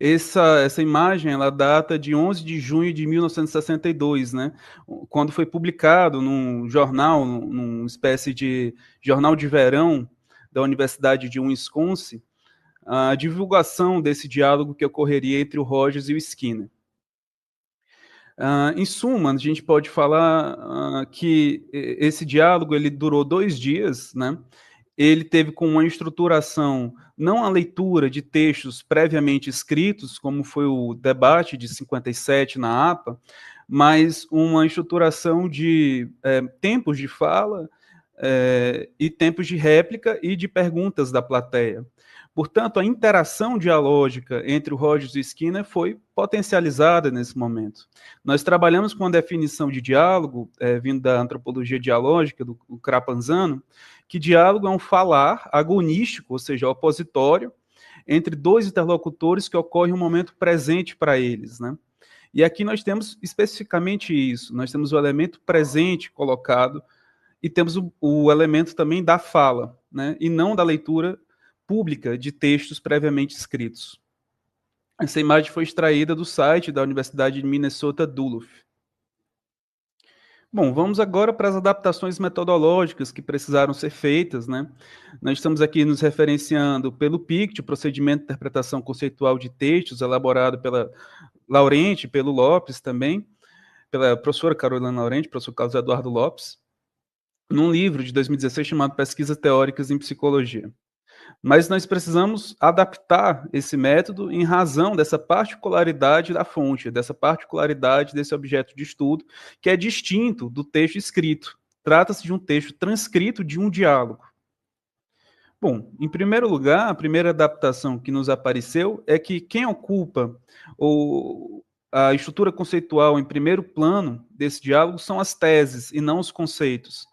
Essa imagem, ela data de 11 de junho de 1962, né? Quando foi publicado num jornal, numa espécie de jornal de verão da Universidade de Wisconsin, a divulgação desse diálogo que ocorreria entre o Rogers e o Skinner. Em suma, a gente pode falar que esse diálogo ele durou 2 dias, né? Ele teve com uma estruturação, não a leitura de textos previamente escritos, como foi o debate de 57 na APA, mas uma estruturação de tempos de fala e tempos de réplica e de perguntas da plateia. Portanto, a interação dialógica entre o Rogers e o Skinner foi potencializada nesse momento. Nós trabalhamos com a definição de diálogo, vindo da antropologia dialógica, do Crapanzano, que diálogo é um falar agonístico, ou seja, opositório, entre 2 interlocutores que ocorre um momento presente para eles, né? E aqui nós temos especificamente isso, nós temos o elemento presente colocado e temos o elemento também da fala, né? E não da leitura pública de textos previamente escritos. Essa imagem foi extraída do site da Universidade de Minnesota Duluth. Bom, vamos agora para as adaptações metodológicas que precisaram ser feitas, né? Nós estamos aqui nos referenciando pelo PICT, o Procedimento de Interpretação Conceitual de Textos, elaborado pela Laurenti, pelo Lopes também, pela professora Carolina Laurenti, professor Carlos Eduardo Lopes, num livro de 2016 chamado Pesquisas Teóricas em Psicologia. Mas nós precisamos adaptar esse método em razão dessa particularidade da fonte, dessa particularidade desse objeto de estudo, que é distinto do texto escrito. Trata-se de um texto transcrito de um diálogo. Bom, em primeiro lugar, a primeira adaptação que nos apareceu é que quem ocupa a estrutura conceitual em primeiro plano desse diálogo são as teses e não os conceitos.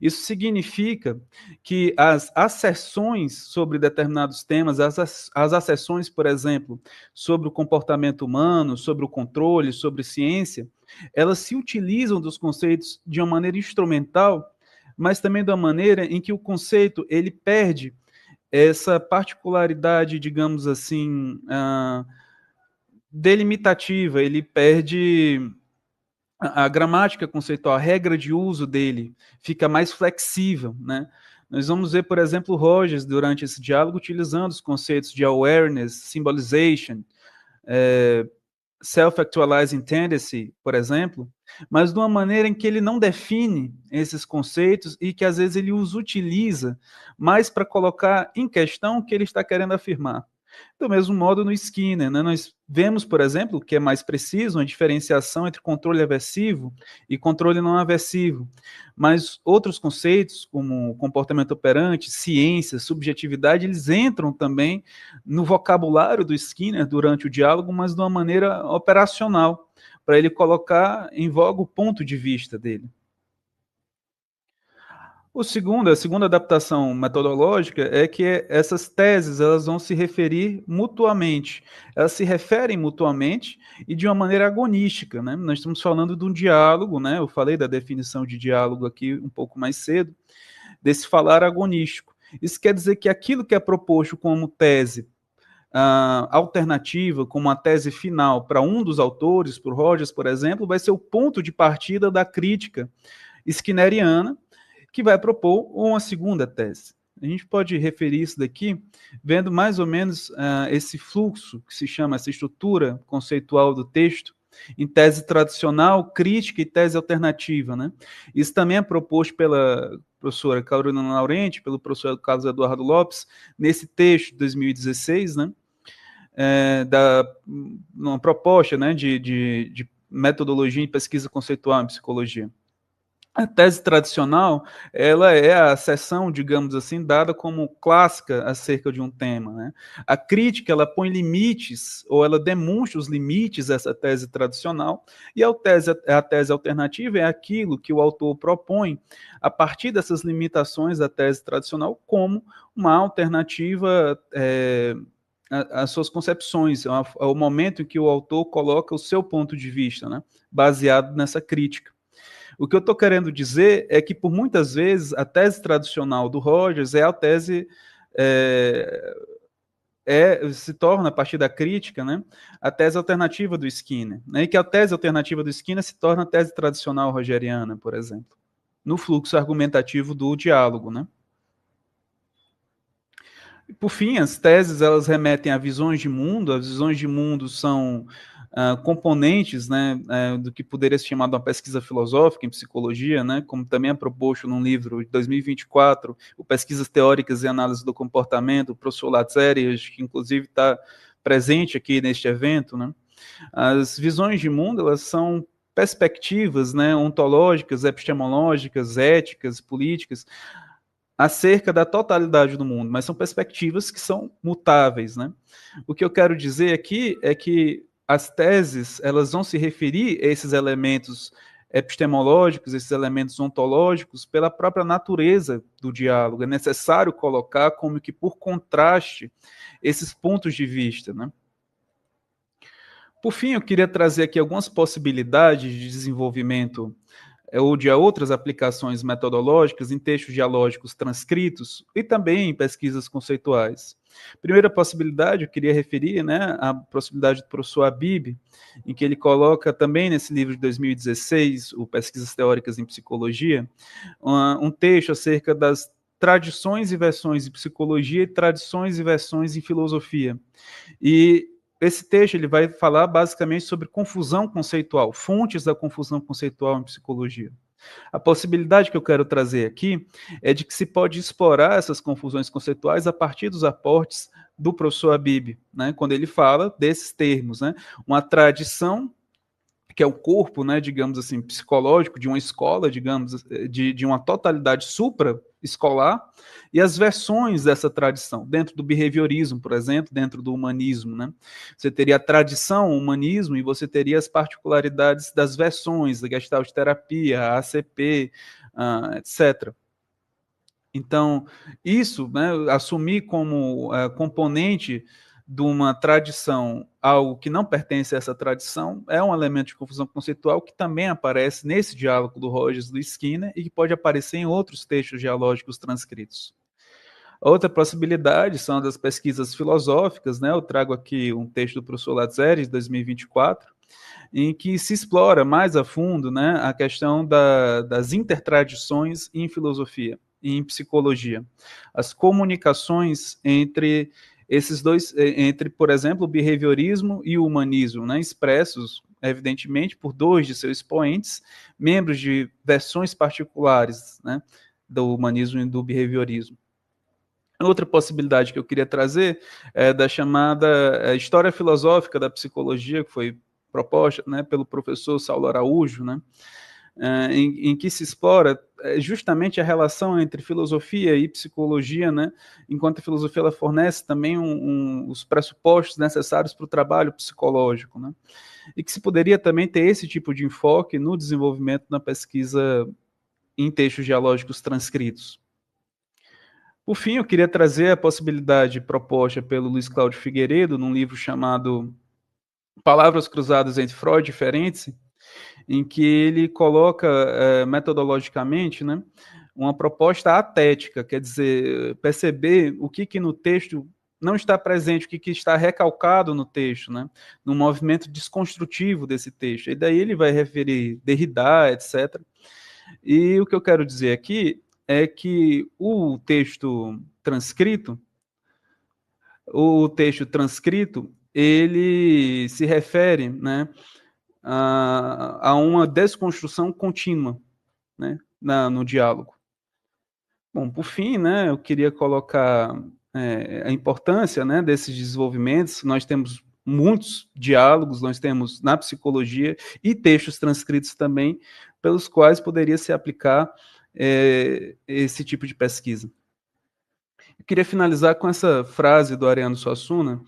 Isso significa que as asserções sobre determinados temas, as asserções, por exemplo, sobre o comportamento humano, sobre o controle, sobre ciência, elas se utilizam dos conceitos de uma maneira instrumental, mas também da maneira em que o conceito ele perde essa particularidade, digamos assim, delimitativa, ele perde a gramática conceitual, a regra de uso dele fica mais flexível, né? Nós vamos ver, por exemplo, Rogers, durante esse diálogo, utilizando os conceitos de awareness, symbolization, self-actualizing tendency, por exemplo, mas de uma maneira em que ele não define esses conceitos e que, às vezes, ele os utiliza mais para colocar em questão o que ele está querendo afirmar. Do mesmo modo no Skinner, né? Nós vemos, por exemplo, que é mais preciso uma diferenciação entre controle aversivo e controle não aversivo, mas outros conceitos, como comportamento operante, ciência, subjetividade, eles entram também no vocabulário do Skinner durante o diálogo, mas de uma maneira operacional, para ele colocar em voga o ponto de vista dele. A segunda adaptação metodológica é que essas teses elas vão se referir mutuamente. Elas se referem mutuamente e de uma maneira agonística, né? Nós estamos falando de um diálogo, né? Eu falei da definição de diálogo aqui um pouco mais cedo, desse falar agonístico. Isso quer dizer que aquilo que é proposto como tese alternativa, como a tese final para um dos autores, por Rogers, por exemplo, vai ser o ponto de partida da crítica skinneriana, que vai propor uma segunda tese. A gente pode referir isso daqui vendo mais ou menos esse fluxo, que se chama essa estrutura conceitual do texto, em tese tradicional, crítica e tese alternativa, né? Isso também é proposto pela professora Carolina Laurenti, pelo professor Carlos Eduardo Lopes, nesse texto de 2016, né? Uma proposta, né, de metodologia em pesquisa conceitual em psicologia. A tese tradicional, ela é a seção, digamos assim, dada como clássica acerca de um tema, né? A crítica, ela põe limites, ou ela demonstra os limites dessa tese tradicional, e a tese alternativa é aquilo que o autor propõe a partir dessas limitações da tese tradicional como uma alternativa às suas concepções, ao momento em que o autor coloca o seu ponto de vista, né? Baseado nessa crítica. O que eu estou querendo dizer é que, por muitas vezes, a tese tradicional do Rogers é a tese, se torna, a partir da crítica, né, a tese alternativa do Skinner, né, e que a tese alternativa do Skinner se torna a tese tradicional rogeriana, por exemplo, no fluxo argumentativo do diálogo, né. E, por fim, as teses, elas remetem a visões de mundo. As visões de mundo são componentes, né, do que poderia ser chamado uma pesquisa filosófica em psicologia, né, como também é proposto num livro de 2024, o Pesquisas Teóricas e Análise do Comportamento, o professor Lazzeri, que inclusive está presente aqui neste evento, né. As visões de mundo, elas são perspectivas, né, ontológicas, epistemológicas, éticas, políticas, acerca da totalidade do mundo, mas são perspectivas que são mutáveis, né? O que eu quero dizer aqui é que as teses, elas vão se referir a esses elementos epistemológicos, esses elementos ontológicos, pela própria natureza do diálogo. É necessário colocar como que, por contraste, esses pontos de vista, né? Por fim, eu queria trazer aqui algumas possibilidades de desenvolvimento ou de outras aplicações metodológicas em textos dialógicos transcritos e também em pesquisas conceituais. Primeira possibilidade, eu queria referir, né, a possibilidade do professor Habib, em que ele coloca também nesse livro de 2016, o Pesquisas Teóricas em Psicologia, um texto acerca das tradições e versões em psicologia e tradições e versões em filosofia. E esse texto ele vai falar basicamente sobre confusão conceitual, fontes da confusão conceitual em psicologia. A possibilidade que eu quero trazer aqui é de que se pode explorar essas confusões conceituais a partir dos aportes do professor Habib, né, quando ele fala desses termos, né, uma tradição que é o corpo, né, digamos assim, psicológico de uma escola, digamos, de uma totalidade supra-escolar, e as versões dessa tradição, dentro do behaviorismo, por exemplo, dentro do humanismo, né? Você teria a tradição, o humanismo, e você teria as particularidades das versões, da Gestalt terapia, a ACP, etc. Então, isso, né, assumir como componente de uma tradição algo que não pertence a essa tradição é um elemento de confusão conceitual que também aparece nesse diálogo do Rogers e do Skinner e que pode aparecer em outros textos dialógicos transcritos. Outra possibilidade são das pesquisas filosóficas, né? Eu trago aqui um texto do professor Lazzeri, de 2024, em que se explora mais a fundo, né, a questão das intertradições em filosofia e em psicologia. As comunicações entre esses dois, entre, por exemplo, o behaviorismo e o humanismo, né, expressos, evidentemente, por dois de seus expoentes, membros de versões particulares, né, do humanismo e do behaviorismo. Outra possibilidade que eu queria trazer é da chamada história filosófica da psicologia, que foi proposta, né, pelo professor Saulo Araújo, né, em que se explora justamente a relação entre filosofia e psicologia, né, enquanto a filosofia ela fornece também os pressupostos necessários para o trabalho psicológico, né, e que se poderia também ter esse tipo de enfoque no desenvolvimento da pesquisa em textos dialógicos transcritos. Por fim, eu queria trazer a possibilidade proposta pelo Luiz Cláudio Figueiredo, num livro chamado Palavras Cruzadas entre Freud e Ferenczi, em que ele coloca metodologicamente, né, uma proposta atética, quer dizer, perceber o que no texto não está presente, o que está recalcado no texto, né, no movimento desconstrutivo desse texto. E daí ele vai referir Derrida, etc. E o que eu quero dizer aqui é que o texto transcrito, ele se refere, né, a uma desconstrução contínua, né, no diálogo. Bom, por fim, né, eu queria colocar a importância, né, desses desenvolvimentos. Nós temos muitos diálogos, nós temos na psicologia e textos transcritos também, pelos quais poderia se aplicar esse tipo de pesquisa. Eu queria finalizar com essa frase do Ariano Suassuna,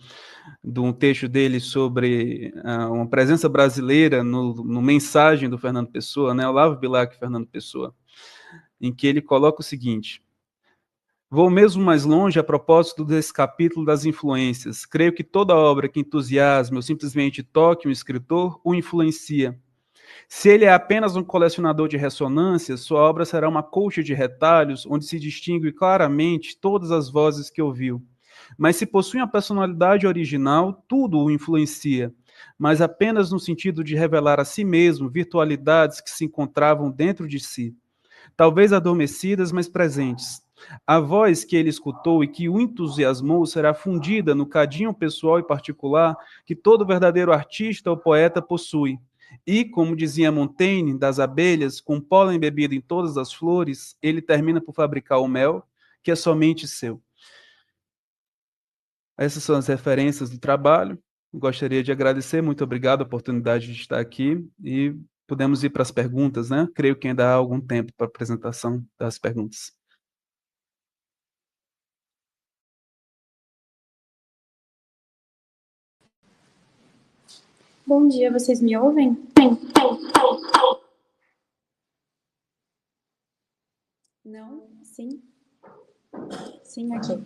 de um texto dele sobre uma presença brasileira no Mensagem do Fernando Pessoa, né, Olavo Bilac e Fernando Pessoa, em que ele coloca o seguinte: vou mesmo mais longe a propósito desse capítulo das influências. Creio que toda obra que entusiasme ou simplesmente toque um escritor o influencia. Se ele é apenas um colecionador de ressonâncias, sua obra será uma colcha de retalhos onde se distingue claramente todas as vozes que ouviu. Mas se possui uma personalidade original, tudo o influencia, mas apenas no sentido de revelar a si mesmo virtualidades que se encontravam dentro de si, talvez adormecidas, mas presentes. A voz que ele escutou e que o entusiasmou será fundida no cadinho pessoal e particular que todo verdadeiro artista ou poeta possui. E, como dizia Montaigne, das abelhas, com pólen bebido em todas as flores, ele termina por fabricar o mel, que é somente seu. Essas são as referências do trabalho. Gostaria de agradecer, muito obrigado a oportunidade de estar aqui e podemos ir para as perguntas, né? Creio que ainda há algum tempo para a apresentação das perguntas. Bom dia, vocês me ouvem? Não? Sim? Sim, ok.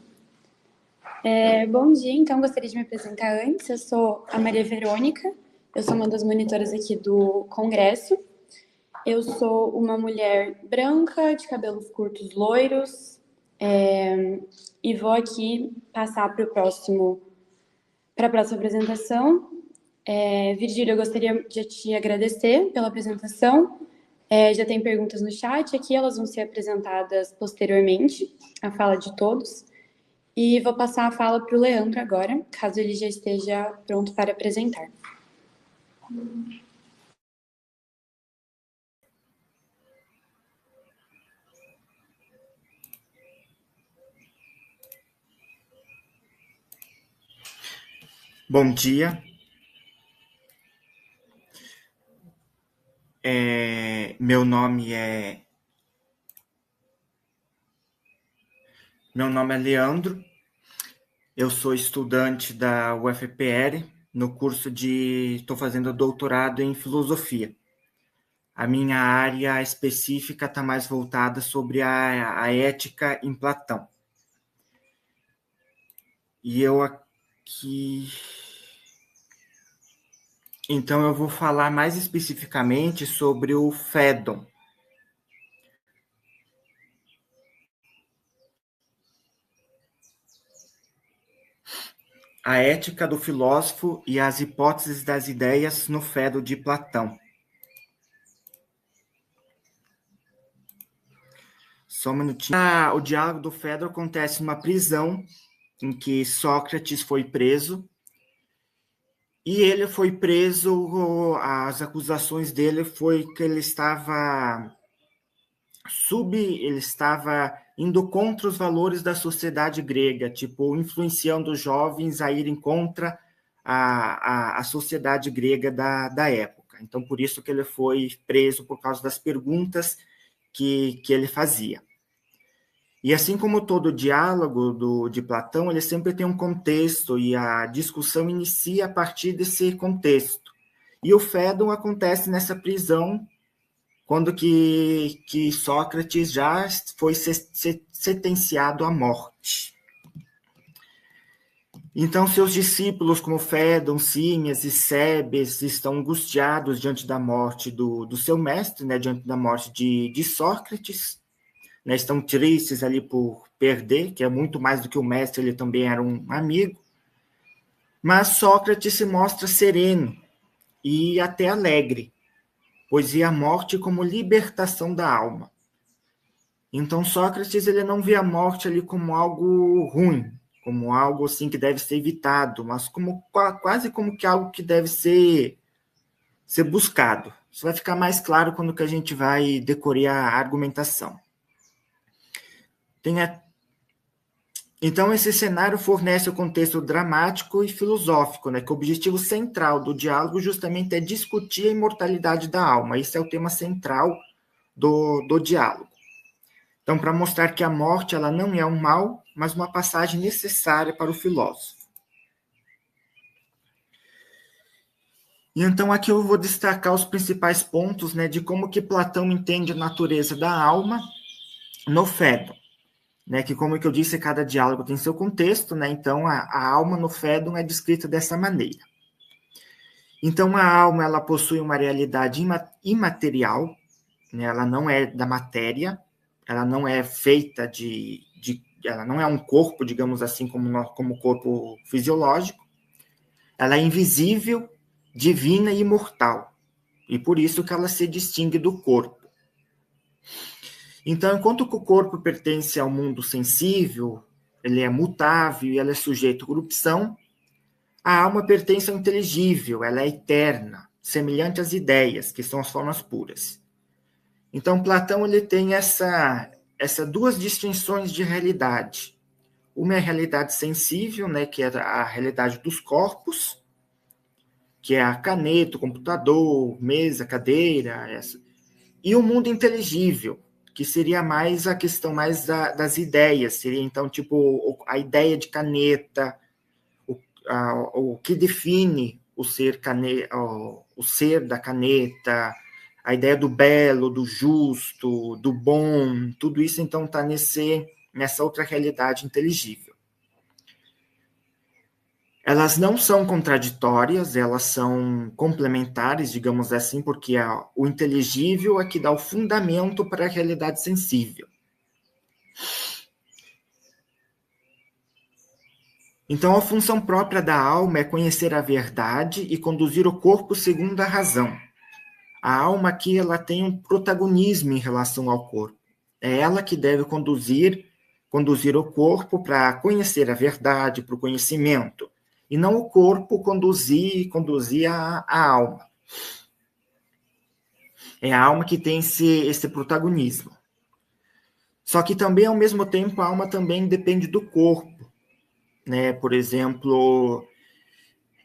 Bom dia, então gostaria de me apresentar antes. Eu sou a Maria Verônica, eu sou uma das monitoras aqui do congresso. Eu sou uma mulher branca, de cabelos curtos loiros, e vou aqui passar para a próxima apresentação. Virgílio, eu gostaria de te agradecer pela apresentação. Já tem perguntas no chat aqui, elas vão ser apresentadas posteriormente, a fala de todos. E vou passar a fala para o Leandro agora, caso ele já esteja pronto para apresentar. Bom dia. Meu nome é Leandro. Eu sou estudante da UFPR no curso estou fazendo doutorado em filosofia. A minha área específica está mais voltada sobre a ética em Platão. E eu aqui... Então, eu vou falar mais especificamente sobre o Phaedon. A ética do filósofo e as hipóteses das ideias no Phaedon de Platão. Só um minutinho. O diálogo do Phaedon acontece numa prisão em que Sócrates foi preso. E ele foi preso, as acusações dele foi que ele estava indo contra os valores da sociedade grega, tipo, influenciando os jovens a irem contra a sociedade grega da época. Então, por isso que ele foi preso, por causa das perguntas que ele fazia. E assim como todo diálogo de Platão, ele sempre tem um contexto e a discussão inicia a partir desse contexto. E o Phaedon acontece nessa prisão quando que Sócrates já foi sentenciado à morte. Então, seus discípulos, como Fédon, Símias e Cebes, estão angustiados diante da morte do seu mestre, né, diante da morte de Sócrates, né, estão tristes ali por perder, que é muito mais do que o mestre, ele também era um amigo. Mas Sócrates se mostra sereno e até alegre, pois vê a morte como libertação da alma. Então, Sócrates ele não vê a morte ali como algo ruim, como algo assim que deve ser evitado, mas como quase como que algo que deve ser buscado. Isso vai ficar mais claro quando que a gente vai decorrer a argumentação. Então, esse cenário fornece o contexto dramático e filosófico, né, que o objetivo central do diálogo justamente é discutir a imortalidade da alma. Esse é o tema central do diálogo. Então, para mostrar que a morte ela não é um mal, mas uma passagem necessária para o filósofo. E então, aqui eu vou destacar os principais pontos, né, de como que Platão entende a natureza da alma no Fédon. Né, que, como eu disse, cada diálogo tem seu contexto, né, então a alma no Fédon é descrita dessa maneira. Então, a alma ela possui uma realidade imaterial, né, ela não é da matéria, ela não é feita ela não é um corpo, digamos assim, como o corpo fisiológico. Ela é invisível, divina e imortal. E por isso que ela se distingue do corpo. Então, enquanto que o corpo pertence ao mundo sensível, ele é mutável e ela é sujeito à corrupção, a alma pertence ao inteligível, ela é eterna, semelhante às ideias, que são as formas puras. Então, Platão ele tem essas duas distinções de realidade. Uma é a realidade sensível, né, que é a realidade dos corpos, que é a caneta, o computador, mesa, cadeira, e o mundo inteligível, que seria mais a questão mais das ideias, seria então tipo a ideia de caneta, o que define o ser da caneta, a ideia do belo, do justo, do bom, tudo isso então está nessa outra realidade inteligível. Elas não são contraditórias, elas são complementares, digamos assim, porque o inteligível é que dá o fundamento para a realidade sensível. Então, a função própria da alma é conhecer a verdade e conduzir o corpo segundo a razão. A alma aqui ela tem um protagonismo em relação ao corpo. É ela que deve conduzir o corpo para conhecer a verdade, para o conhecimento. E não o corpo conduzir a alma. É a alma que tem esse protagonismo. Só que também, ao mesmo tempo, a alma também depende do corpo. Né? Por exemplo,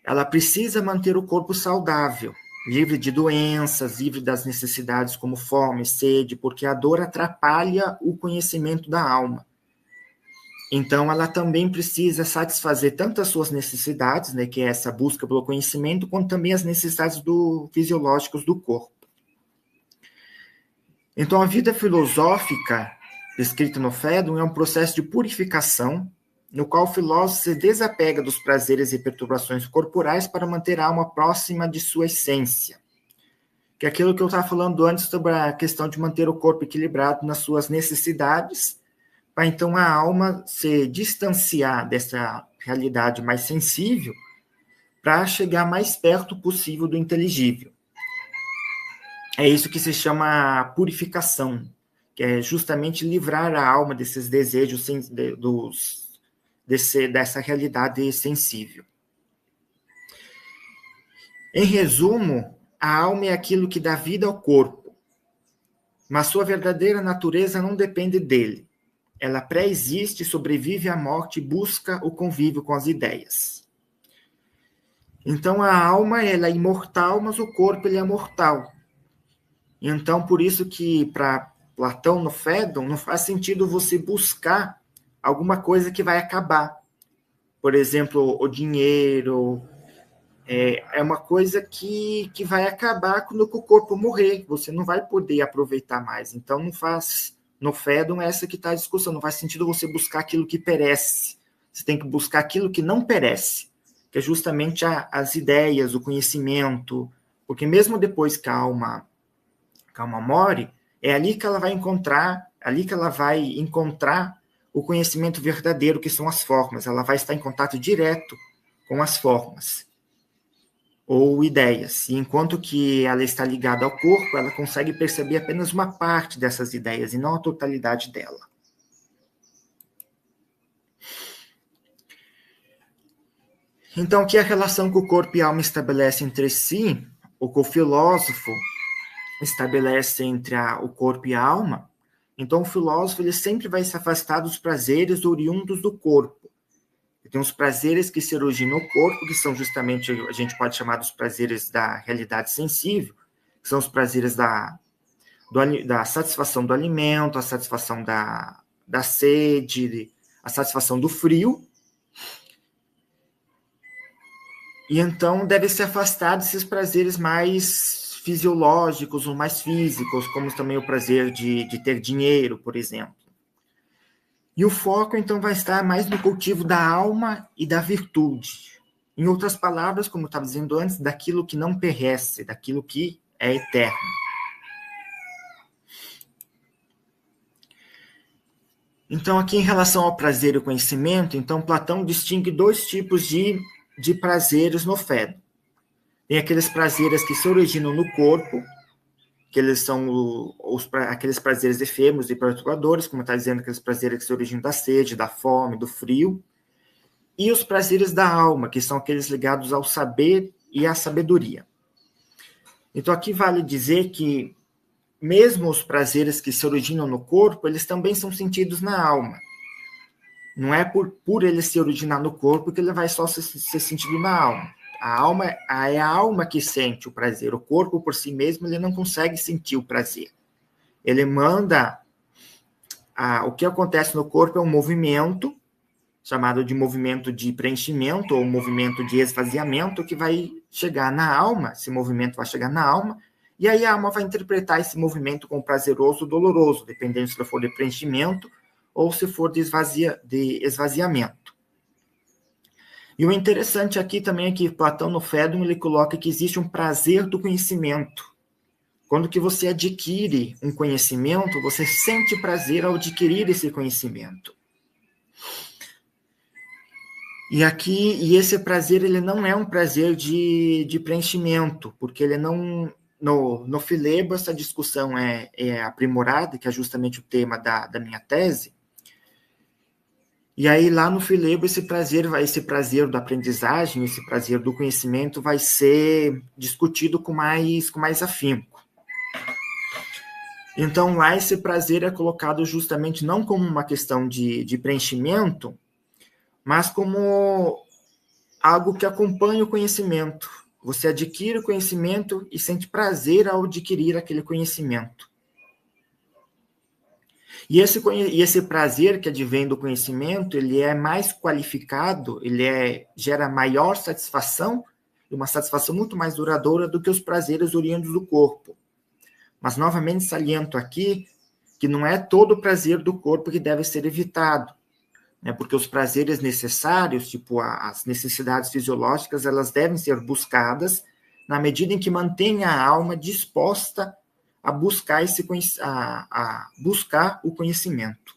ela precisa manter o corpo saudável, livre de doenças, livre das necessidades como fome, sede, porque a dor atrapalha o conhecimento da alma. Então, ela também precisa satisfazer tanto as suas necessidades, né, que é essa busca pelo conhecimento, quanto também as necessidades fisiológicas do corpo. Então, a vida filosófica, descrita no Fédon, é um processo de purificação, no qual o filósofo se desapega dos prazeres e perturbações corporais para manter a alma próxima de sua essência. Que é aquilo que eu estava falando antes sobre a questão de manter o corpo equilibrado nas suas necessidades, para então a alma se distanciar dessa realidade mais sensível para chegar mais perto possível do inteligível. É isso que se chama purificação, que é justamente livrar a alma desses desejos dessa realidade sensível. Em resumo, a alma é aquilo que dá vida ao corpo, mas sua verdadeira natureza não depende dele. Ela pré-existe, sobrevive à morte e busca o convívio com as ideias. Então, a alma ela é imortal, mas o corpo ele é mortal. Então, por isso que, para Platão, no Fédon, não faz sentido você buscar alguma coisa que vai acabar. Por exemplo, o dinheiro, é uma coisa que vai acabar quando o corpo morrer. Você não vai poder aproveitar mais. Então, não faz... No Fédon, essa que está a discussão. Não faz sentido você buscar aquilo que perece. Você tem que buscar aquilo que não perece, que é justamente as ideias, o conhecimento. Porque mesmo depois que a alma morre, é ali que ela vai encontrar o conhecimento verdadeiro, que são as formas. Ela vai estar em contato direto com as formas ou ideias. E enquanto que ela está ligada ao corpo, ela consegue perceber apenas uma parte dessas ideias e não a totalidade dela. Então, o que a relação que o corpo e a alma estabelecem entre si, o que o filósofo estabelece entre o corpo e a alma, então o filósofo ele sempre vai se afastar dos prazeres oriundos do corpo. Tem os prazeres que se originam no corpo, que são justamente, a gente pode chamar dos prazeres da realidade sensível, que são os prazeres da satisfação do alimento, a satisfação da sede, a satisfação do frio. E então deve se afastar desses prazeres mais fisiológicos ou mais físicos, como também o prazer de ter dinheiro, por exemplo. E o foco, então, vai estar mais no cultivo da alma e da virtude. Em outras palavras, como eu estava dizendo antes, daquilo que não perece, daquilo que é eterno. Então, aqui em relação ao prazer e o conhecimento, então, Platão distingue dois tipos de prazeres no Fédon. Tem aqueles prazeres que se originam no corpo, que eles são aqueles prazeres efêmeros e perturbadores, como está dizendo, aqueles prazeres que se originam da sede, da fome, do frio, e os prazeres da alma, que são aqueles ligados ao saber e à sabedoria. Então, aqui vale dizer que, mesmo os prazeres que se originam no corpo, eles também são sentidos na alma. Não é por ele se originar no corpo que ele vai só ser sentido na alma. A alma é a alma que sente o prazer. O corpo, por si mesmo, ele não consegue sentir o prazer. Ele manda... o que acontece no corpo é um movimento, chamado de movimento de preenchimento ou movimento de esvaziamento, que vai chegar na alma. Esse movimento vai chegar na alma, e aí a alma vai interpretar esse movimento como prazeroso ou doloroso, dependendo se for de preenchimento ou se for de esvaziamento. E o interessante aqui também é que Platão, no Fédon, ele coloca que existe um prazer do conhecimento. Quando que você adquire um conhecimento, você sente prazer ao adquirir esse conhecimento. E esse prazer, ele não é um prazer de preenchimento, porque ele não... No Filebo, essa discussão é aprimorada, que é justamente o tema da minha tese. E aí, lá no Filebo, esse prazer da aprendizagem, esse prazer do conhecimento vai ser discutido com mais afinco. Então, lá esse prazer é colocado justamente não como uma questão de preenchimento, mas como algo que acompanha o conhecimento. Você adquire o conhecimento e sente prazer ao adquirir aquele conhecimento. E esse prazer que advém do conhecimento, ele é mais qualificado, gera maior satisfação, e uma satisfação muito mais duradoura do que os prazeres oriundos do corpo. Mas, novamente, saliento aqui que não é todo o prazer do corpo que deve ser evitado, né? Porque os prazeres necessários, tipo as necessidades fisiológicas, elas devem ser buscadas na medida em que mantém a alma disposta a buscar buscar o conhecimento.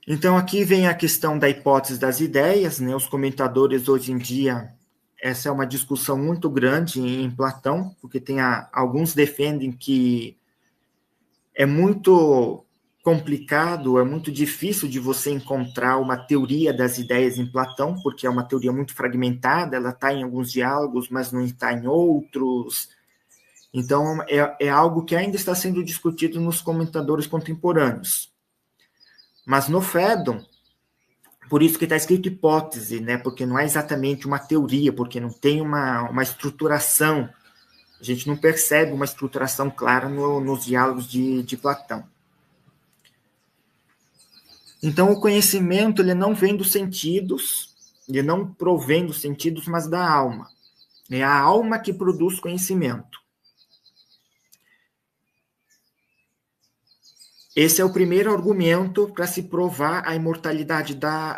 Então, aqui vem a questão da hipótese das ideias, né? Os comentadores, hoje em dia, essa é uma discussão muito grande em Platão, porque alguns defendem que é muito complicado, é muito difícil de você encontrar uma teoria das ideias em Platão, porque é uma teoria muito fragmentada, ela está em alguns diálogos, mas não está em outros. Então, é algo que ainda está sendo discutido nos comentadores contemporâneos. Mas no Fédon, por isso que está escrito hipótese, né? Porque não é exatamente uma teoria, porque não tem uma estruturação. A gente não percebe uma estruturação clara nos diálogos de Platão. Então, o conhecimento, ele não vem dos sentidos, ele não provém dos sentidos, mas da alma. É a alma que produz conhecimento. Esse é o primeiro argumento para se provar a imortalidade da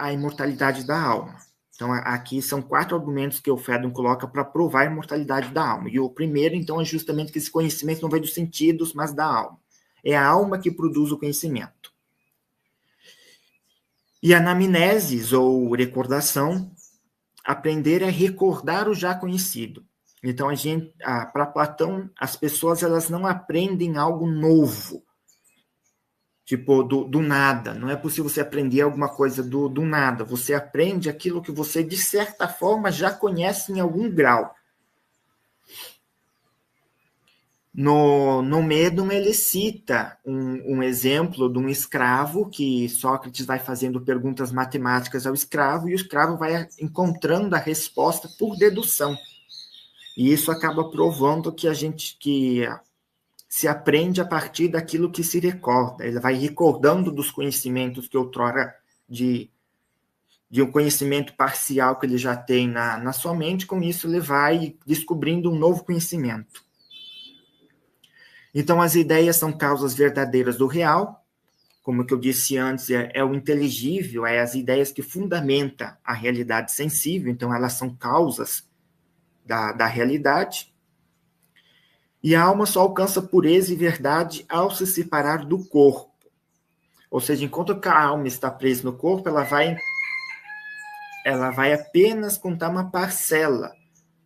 alma. Então, aqui são 4 argumentos que o Phaedon coloca para provar a imortalidade da alma. E o primeiro, então, é justamente que esse conhecimento não vem dos sentidos, mas da alma. É a alma que produz o conhecimento. E a anamnesis, ou recordação, aprender é recordar o já conhecido. Então, para Platão, as pessoas elas não aprendem algo novo, tipo, do nada. Não é possível você aprender alguma coisa do nada. Você aprende aquilo que você, de certa forma, já conhece em algum grau. No Médon, ele cita um exemplo de um escravo que Sócrates vai fazendo perguntas matemáticas ao escravo e o escravo vai encontrando a resposta por dedução. E isso acaba provando que se aprende a partir daquilo que se recorda. Ele vai recordando dos conhecimentos que outrora de um conhecimento parcial que ele já tem na sua mente, com isso ele vai descobrindo um novo conhecimento. Então, as ideias são causas verdadeiras do real, como que eu disse antes, é o inteligível, é as ideias que fundamentam a realidade sensível, então elas são causas da realidade. E a alma só alcança pureza e verdade ao se separar do corpo. Ou seja, enquanto a alma está presa no corpo, ela vai apenas contar uma parcela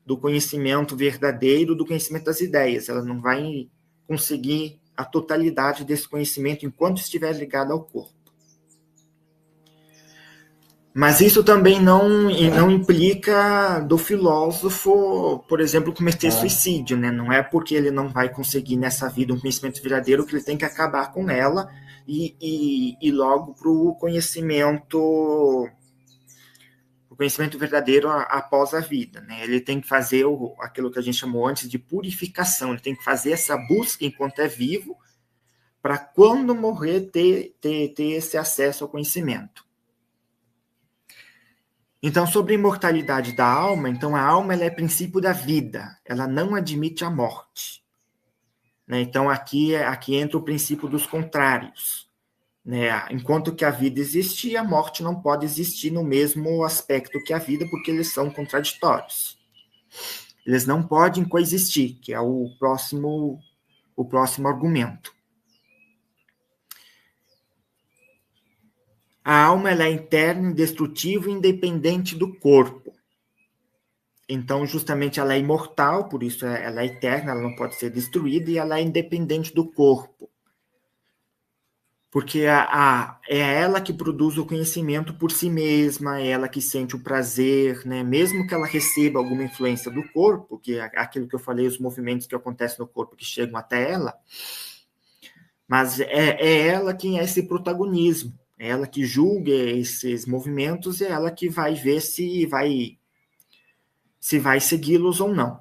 do conhecimento verdadeiro, do conhecimento das ideias. Ela não vai conseguir a totalidade desse conhecimento enquanto estiver ligado ao corpo. Mas isso também não implica do filósofo, por exemplo, cometer suicídio, né? Não é porque ele não vai conseguir nessa vida um conhecimento verdadeiro que ele tem que acabar com ela e logo para o conhecimento verdadeiro após a vida, né? Ele tem que fazer aquilo que a gente chamou antes de purificação, ele tem que fazer essa busca enquanto é vivo, para quando morrer ter esse acesso ao conhecimento. Então, sobre a imortalidade da alma, então a alma ela é princípio da vida, ela não admite a morte. Né? Então, aqui entra o princípio dos contrários. Né? Enquanto que a vida existe, a morte não pode existir no mesmo aspecto que a vida, porque eles são contraditórios. Eles não podem coexistir, que é o próximo argumento. A alma ela é interna, indestrutível e independente do corpo. Então, justamente, ela é imortal, por isso ela é eterna, ela não pode ser destruída, e ela é independente do corpo. Porque é ela que produz o conhecimento por si mesma, é ela que sente o prazer, né? Mesmo que ela receba alguma influência do corpo, que é aquilo que eu falei, os movimentos que acontecem no corpo que chegam até ela, mas é ela quem é esse protagonismo, é ela que julga esses movimentos, é ela que vai ver se vai segui-los ou não.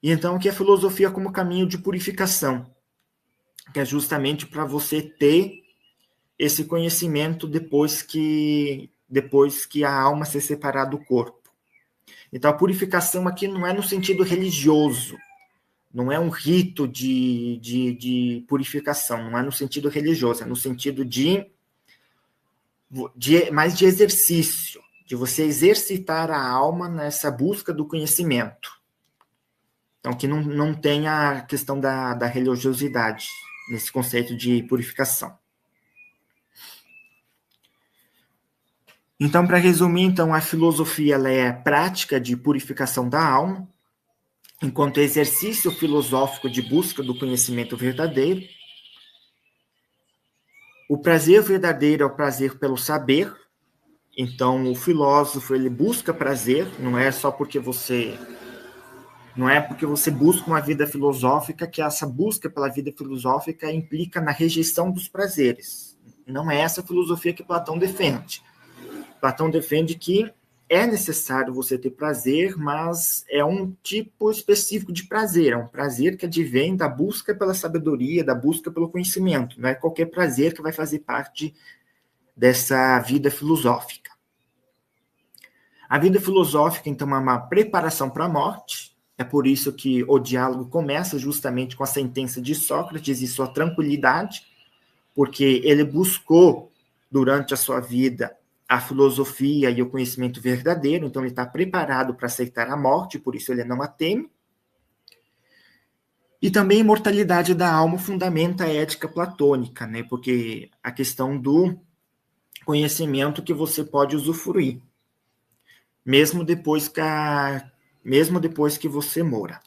E então, aqui a filosofia como caminho de purificação, que é justamente para você ter esse conhecimento depois que a alma se separar do corpo. Então, a purificação aqui não é no sentido religioso, não é um rito de purificação, não é no sentido religioso, é no sentido mais de exercício, de você exercitar a alma nessa busca do conhecimento. Então, que não tem a questão da religiosidade nesse conceito de purificação. Então, para resumir, então, a filosofia ela é a prática de purificação da alma, enquanto exercício filosófico de busca do conhecimento verdadeiro. O prazer verdadeiro é o prazer pelo saber. Então, o filósofo ele busca prazer, não é porque você busca uma vida filosófica que essa busca pela vida filosófica implica na rejeição dos prazeres. Não é essa a filosofia que Platão defende. Platão defende que é necessário você ter prazer, mas é um tipo específico de prazer, é um prazer que advém da busca pela sabedoria, da busca pelo conhecimento, não é qualquer prazer que vai fazer parte dessa vida filosófica. A vida filosófica, então, é uma preparação para a morte, é por isso que o diálogo começa justamente com a sentença de Sócrates e sua tranquilidade, porque ele buscou, durante a sua vida, a filosofia e o conhecimento verdadeiro, então ele está preparado para aceitar a morte, por isso ele não a teme. E também a imortalidade da alma fundamenta a ética platônica, né? Porque a questão do conhecimento que você pode usufruir, mesmo depois que você mora.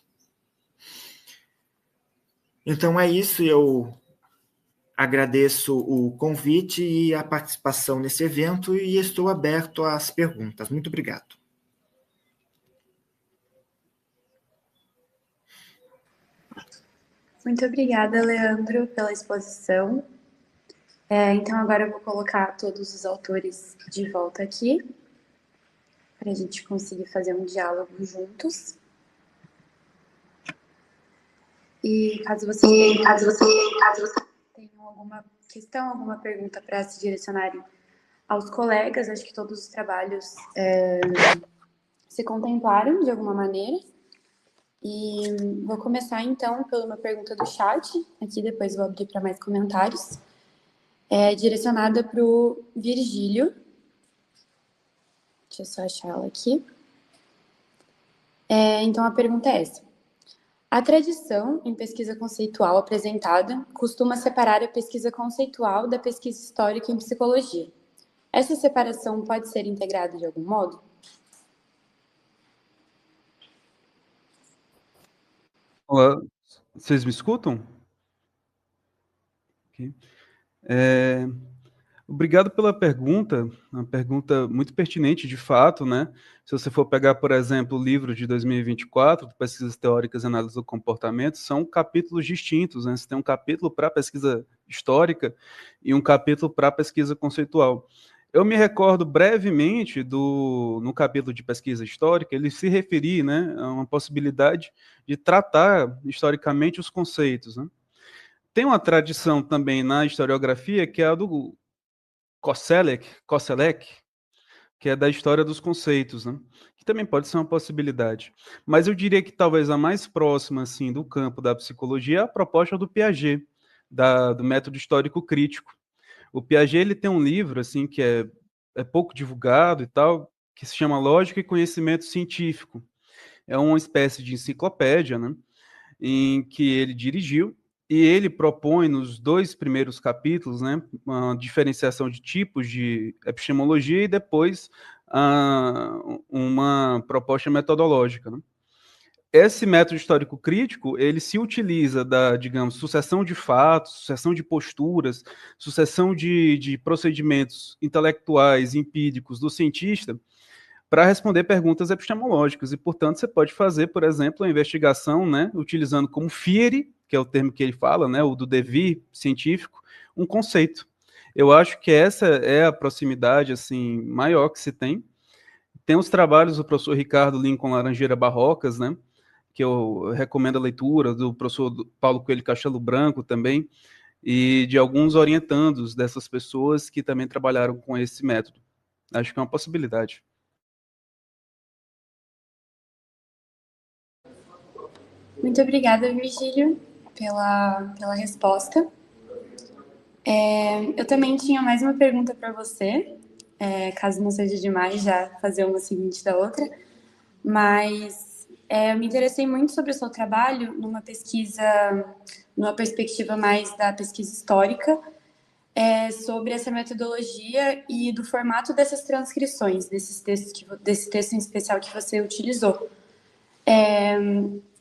Então é isso, eu agradeço o convite e a participação nesse evento e estou aberto às perguntas. Muito obrigado. Muito obrigada, Leandro, pela exposição. Então, agora eu vou colocar todos os autores de volta aqui, para a gente conseguir fazer um diálogo juntos. E caso você tenham alguma questão, alguma pergunta para se direcionarem aos colegas, acho que todos os trabalhos se contemplaram de alguma maneira. E vou começar, então, pela uma pergunta do chat, aqui depois vou abrir para mais comentários, direcionada para o Virgílio. Deixa eu só achar ela aqui. Então, a pergunta é essa. A tradição em pesquisa conceitual apresentada costuma separar a pesquisa conceitual da pesquisa histórica em psicologia. Essa separação pode ser integrada de algum modo? Olá, vocês me escutam? Okay. Obrigado pela pergunta, uma pergunta muito pertinente, de fato, né? Se você for pegar, por exemplo, o livro de 2024, de Pesquisas Teóricas e Análise do Comportamento, são capítulos distintos, né? Você tem um capítulo para pesquisa histórica e um capítulo para pesquisa conceitual. Eu me recordo brevemente no capítulo de pesquisa histórica, ele se referir, né, a uma possibilidade de tratar historicamente os conceitos, né? Tem uma tradição também na historiografia que é a do Koselleck, que é da história dos conceitos, né? Que também pode ser uma possibilidade. Mas eu diria que talvez a mais próxima, assim, do campo da psicologia é a proposta do Piaget, do método histórico crítico. O Piaget, ele tem um livro, assim, que é pouco divulgado e tal, que se chama Lógica e Conhecimento Científico. É uma espécie de enciclopédia, né? Em que ele dirigiu, e ele propõe nos 2 primeiros capítulos, né, uma diferenciação de tipos de epistemologia e depois uma proposta metodológica, né? Esse método histórico crítico, ele se utiliza da, digamos, sucessão de fatos, sucessão de posturas, sucessão de procedimentos intelectuais, empíricos do cientista para responder perguntas epistemológicas. E, portanto, você pode fazer, por exemplo, a investigação, né, utilizando como fiere, que é o termo que ele fala, né, o do devir científico, um conceito. Eu acho que essa é a proximidade assim, maior que se tem. Tem os trabalhos do professor Ricardo Lincoln Laranjeira Barrocas, né, que eu recomendo a leitura, do professor Paulo Coelho Castelo Branco também, e de alguns orientandos dessas pessoas que também trabalharam com esse método. Acho que é uma possibilidade. Muito obrigada, Virgílio, pela resposta. Eu também tinha mais uma pergunta para você, caso não seja demais já fazer uma seguinte da outra, mas eu me interessei muito sobre o seu trabalho numa perspectiva mais da pesquisa histórica, sobre essa metodologia e do formato dessas transcrições, desse texto em especial que você utilizou.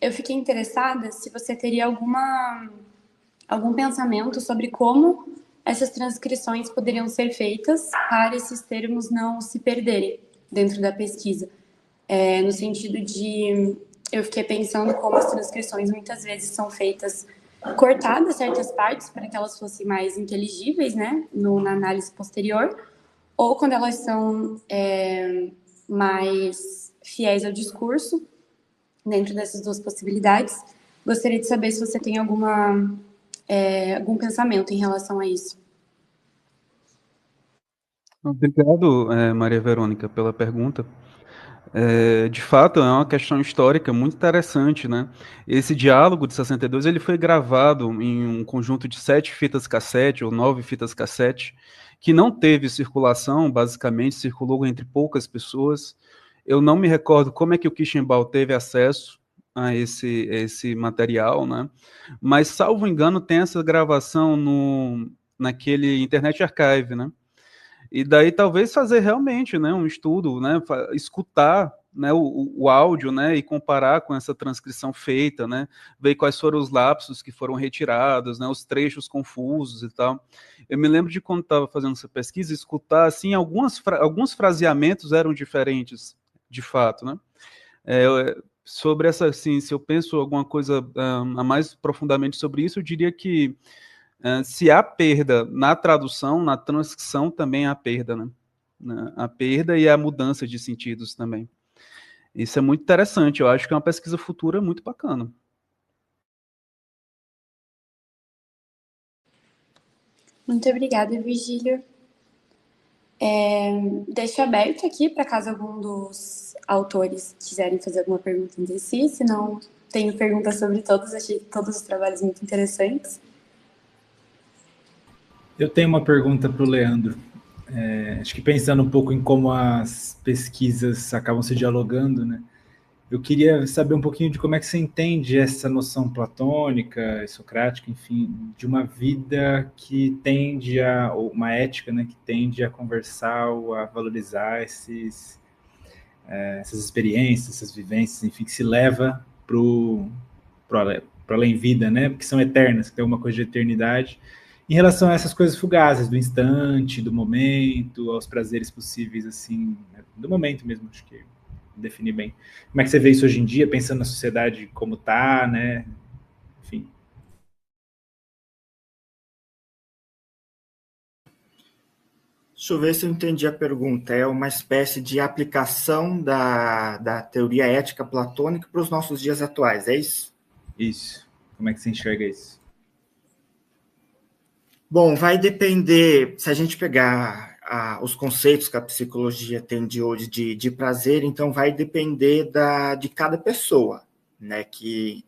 Eu fiquei interessada se você teria algum pensamento sobre como essas transcrições poderiam ser feitas para esses termos não se perderem dentro da pesquisa. No sentido de, eu fiquei pensando como as transcrições muitas vezes são feitas cortadas certas partes para que elas fossem mais inteligíveis, né, na análise posterior, ou quando elas são mais fiéis ao discurso, dentro dessas duas possibilidades. Gostaria de saber se você tem algum pensamento em relação a isso. Obrigado, Maria Verônica, pela pergunta. De fato, é uma questão histórica muito interessante, né? Esse diálogo de 62, ele foi gravado em um conjunto de 7 fitas cassete, ou 9 fitas cassete, que não teve circulação, basicamente, circulou entre poucas pessoas. Eu não me recordo como é que o Kischenbaum teve acesso a esse material, né? Mas, salvo engano, tem essa gravação naquele Internet Archive, né? E daí talvez fazer realmente, né, um estudo, né, escutar, né, o áudio, né, e comparar com essa transcrição feita, né, ver quais foram os lapsos que foram retirados, né, os trechos confusos e tal. Eu me lembro de quando estava fazendo essa pesquisa, escutar, assim, alguns fraseamentos eram diferentes, de fato, né. Sobre essa, assim, se eu penso alguma coisa a mais profundamente sobre isso, eu diria que se há perda na tradução, na transcrição também há perda, né? A perda e a mudança de sentidos também. Isso é muito interessante, eu acho que é uma pesquisa futura muito bacana. Muito obrigada, Virgílio. Deixo aberto aqui para caso algum dos autores quiserem fazer alguma pergunta entre si, se não, tenho perguntas sobre todos, achei todos os trabalhos muito interessantes. Eu tenho uma pergunta para o Leandro. Acho que pensando um pouco em como as pesquisas acabam se dialogando, né? Eu queria saber um pouquinho de como é que você entende essa noção platônica, socrática, enfim, de uma vida que tende ou uma ética, né, que tende a conversar ou a valorizar essas experiências, essas vivências, enfim, que se leva para além-vida, né, que são eternas, que tem alguma coisa de eternidade, em relação a essas coisas fugazes, do instante, do momento, aos prazeres possíveis, assim, né, do momento mesmo, acho que definir bem. Como é que você vê isso hoje em dia, pensando na sociedade como está, né? Enfim. Deixa eu ver se eu entendi a pergunta. É uma espécie de aplicação da teoria ética platônica para os nossos dias atuais, é isso? Isso. Como é que você enxerga isso? Bom, vai depender, se a gente pegar os conceitos que a psicologia tem de hoje de prazer, então vai depender de cada pessoa, né? Que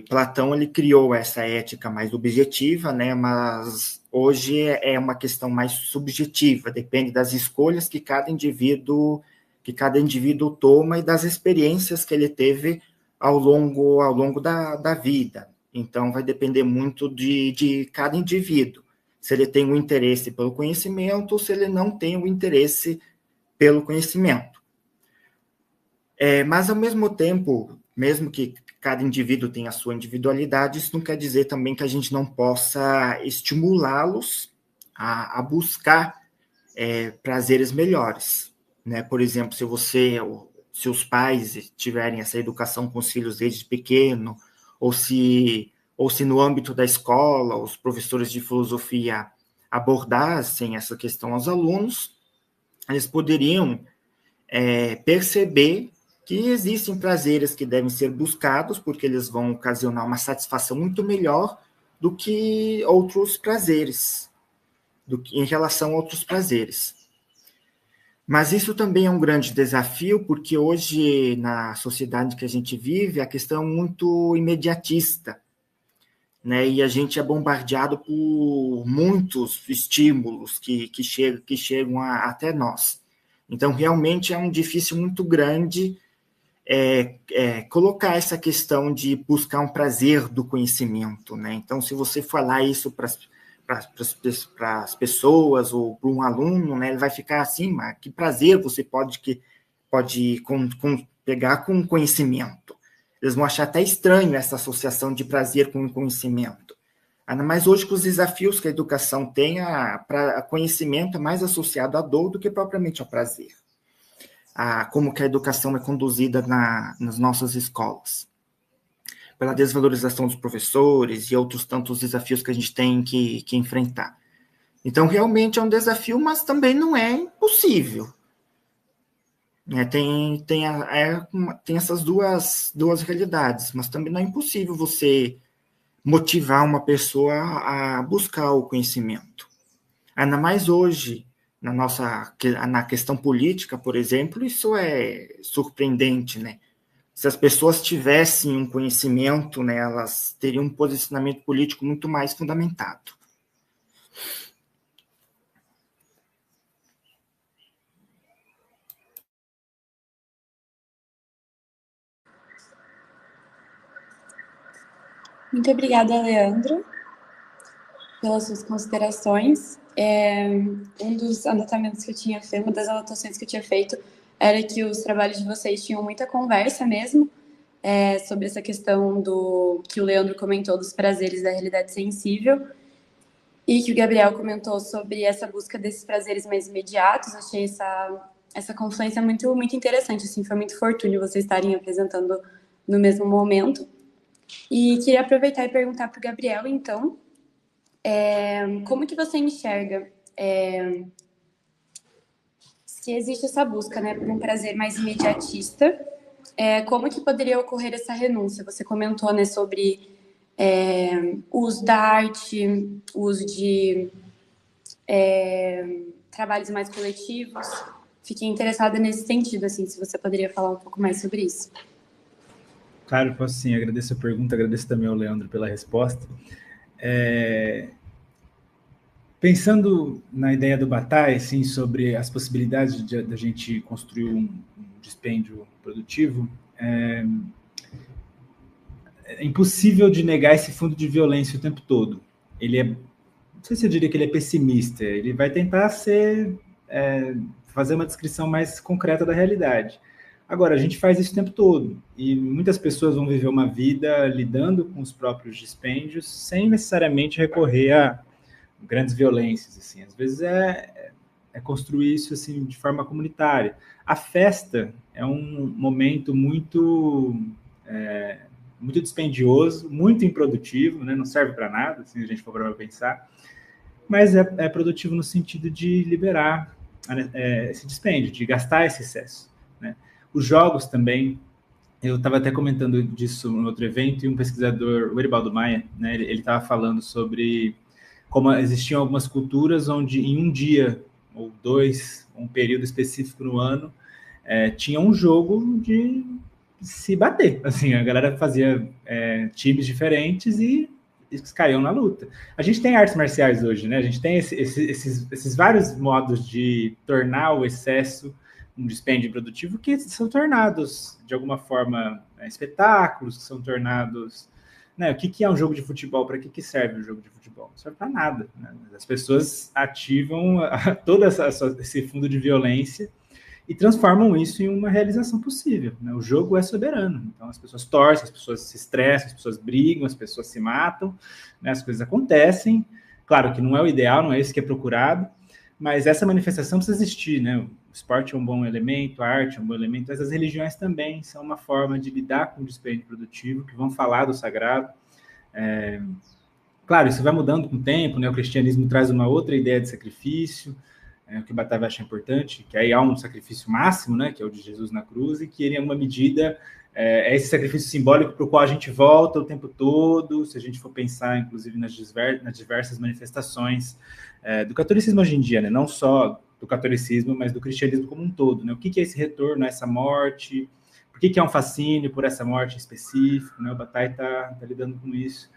Platão ele criou essa ética mais objetiva, né? Mas hoje é uma questão mais subjetiva, depende das escolhas que cada indivíduo toma e das experiências que ele teve ao longo da vida. Então, vai depender muito de cada indivíduo. Se ele tem um interesse pelo conhecimento ou se ele não tem um interesse pelo conhecimento. Mas, ao mesmo tempo, mesmo que cada indivíduo tenha a sua individualidade, isso não quer dizer também que a gente não possa estimulá-los a buscar prazeres melhores. Né? Por exemplo, se os pais tiverem essa educação com os filhos desde pequeno, ou se no âmbito da escola, os professores de filosofia abordassem essa questão aos alunos, eles poderiam perceber que existem prazeres que devem ser buscados, porque eles vão ocasionar uma satisfação muito melhor do que outros prazeres, em relação a outros prazeres. Mas isso também é um grande desafio, porque hoje, na sociedade que a gente vive, a questão é muito imediatista, né? E a gente é bombardeado por muitos estímulos que chegam até nós. Então, realmente é um difícil muito grande colocar essa questão de buscar um prazer do conhecimento, né? Então, se você falar isso para as pessoas ou para um aluno, né, ele vai ficar assim, mas que prazer você pode pegar com conhecimento. Eles vão achar até estranho essa associação de prazer com conhecimento. Ainda mais hoje com os desafios que a educação tem, conhecimento é mais associado à dor do que propriamente ao prazer. Como que a educação é conduzida nas nossas escolas. Pela desvalorização dos professores e outros tantos desafios que a gente tem que enfrentar. Então, realmente é um desafio, mas também não é impossível. Tem essas duas realidades, mas também não é impossível você motivar uma pessoa a buscar o conhecimento. Ainda mais hoje, na questão política, por exemplo, isso é surpreendente, né? Se as pessoas tivessem um conhecimento, né, elas teriam um posicionamento político muito mais fundamentado. Muito obrigada, Leandro, pelas suas considerações. Um dos anotamentos que eu tinha feito, uma das anotações que eu tinha feito, era que os trabalhos de vocês tinham muita conversa mesmo, sobre essa questão que o Leandro comentou dos prazeres da realidade sensível, e que o Gabriel comentou sobre essa busca desses prazeres mais imediatos. Achei essa confluência muito, muito interessante, assim, foi muito fortuito vocês estarem apresentando no mesmo momento. E queria aproveitar e perguntar para o Gabriel, então, como que você enxerga se existe essa busca, né, por um prazer mais imediatista, como que poderia ocorrer essa renúncia? Você comentou, né, sobre o uso da arte, o uso de trabalhos mais coletivos. Fiquei interessada nesse sentido, assim, se você poderia falar um pouco mais sobre isso. Claro, posso sim. Agradeço a pergunta, agradeço também ao Leandro pela resposta. Pensando na ideia do Bataille, assim, sobre as possibilidades da gente construir um dispêndio produtivo, é impossível de negar esse fundo de violência o tempo todo. Ele não sei se eu diria que ele é pessimista, ele vai tentar fazer uma descrição mais concreta da realidade. Agora, a gente faz isso o tempo todo, e muitas pessoas vão viver uma vida lidando com os próprios dispêndios sem necessariamente recorrer a grandes violências, assim. Às vezes é construir isso assim de forma comunitária. A festa é um momento muito dispendioso, muito improdutivo, né? Não serve para nada, se a gente for para pensar, mas é produtivo no sentido de liberar esse dispêndio, de gastar esse excesso, né? Os jogos também, eu estava até comentando disso no outro evento, e um pesquisador, o Eribaldo Maia, né, ele estava falando sobre como existiam algumas culturas onde em um dia ou dois, um período específico no ano, tinha um jogo de se bater. Assim, a galera fazia times diferentes e eles caíam na luta. A gente tem artes marciais hoje, né? A gente tem esses vários modos de tornar o excesso um dispêndio produtivo que são tornados, de alguma forma, espetáculos, que são tornados... Né, o que é um jogo de futebol? Para que serve o jogo de futebol? Não serve para nada, né? As pessoas ativam todo esse fundo de violência e transformam isso em uma realização possível, né? O jogo é soberano, então as pessoas torcem, as pessoas se estressam, as pessoas brigam, as pessoas se matam, né? As coisas acontecem. Claro que não é o ideal, não é isso que é procurado, mas essa manifestação precisa existir, né? O esporte é um bom elemento, a arte é um bom elemento, mas as religiões também são uma forma de lidar com o dispêndio produtivo, que vão falar do sagrado. Claro, isso vai mudando com o tempo, né? O cristianismo traz uma outra ideia de sacrifício, o que o Bataille acha importante, que aí há um sacrifício máximo, né? Que é o de Jesus na cruz, e que ele, em alguma medida, é esse sacrifício simbólico para o qual a gente volta o tempo todo, se a gente for pensar, inclusive, nas diversas manifestações do catolicismo hoje em dia, né? Não só do catolicismo, mas do cristianismo como um todo, né? O que é esse retorno a essa morte? Por que é um fascínio por essa morte em específico, né? O Bataille está lidando com isso.